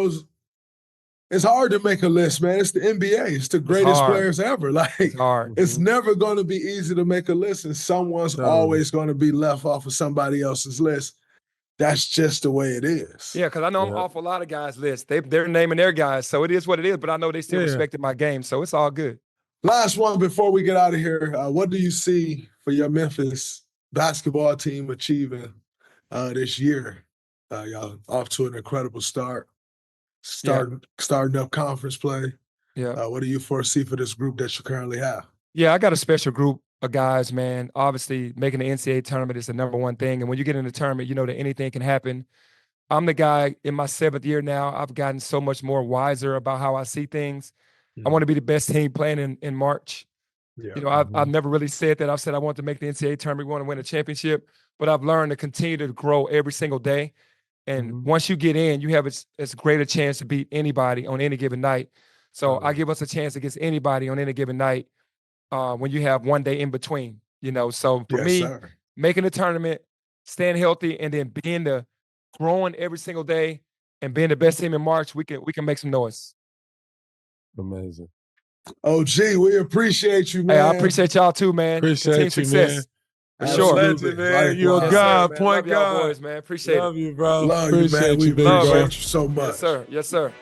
it's hard to make a list, man. It's the NBA. It's the greatest hard. players ever. Like, It's hard. it's never going to be easy to make a list, and someone's Totally. always going to be left off of somebody else's list. That's just the way it is. Yeah, because I know I'm Yeah. off a lot of guys' lists. They're naming their guys, so it is what it is. But I know they still Yeah. respected my game, so it's all good. Last one before we get out of here. What do you see for your Memphis basketball team achieving this year? Y'all off to an incredible start. Starting up conference play. Yeah. What do you foresee for this group that you currently have? Yeah, I got a special group of guys, man. Obviously, making the NCAA tournament is the number one thing. And when you get in the tournament, you know that anything can happen. I'm the guy in my 7th year now. I've gotten so much more wiser about how I see things. I want to be the best team playing in March. Yeah. You know, I've never really said that. I've said I want to make the NCAA tournament. We want to win a championship. But I've learned to continue to grow every single day. And once you get in, you have as great a chance to beat anybody on any given night. So I give us a chance against anybody on any given night when you have one day in between, you know. So for me, making the tournament, staying healthy, and then growing every single day and being the best team in March, we can make some noise. Amazing. OG, we appreciate you, man. Hey, I appreciate y'all too, man. Appreciate Team you, success. man. For Absolutely. sure. Legend, man. You're a Likewise. god, man. point Love y'all guard. boys, man. Appreciate Love it. you, bro. Love you, man. Appreciate We you, big appreciate bro. you so much. Yes, sir. Yes, sir.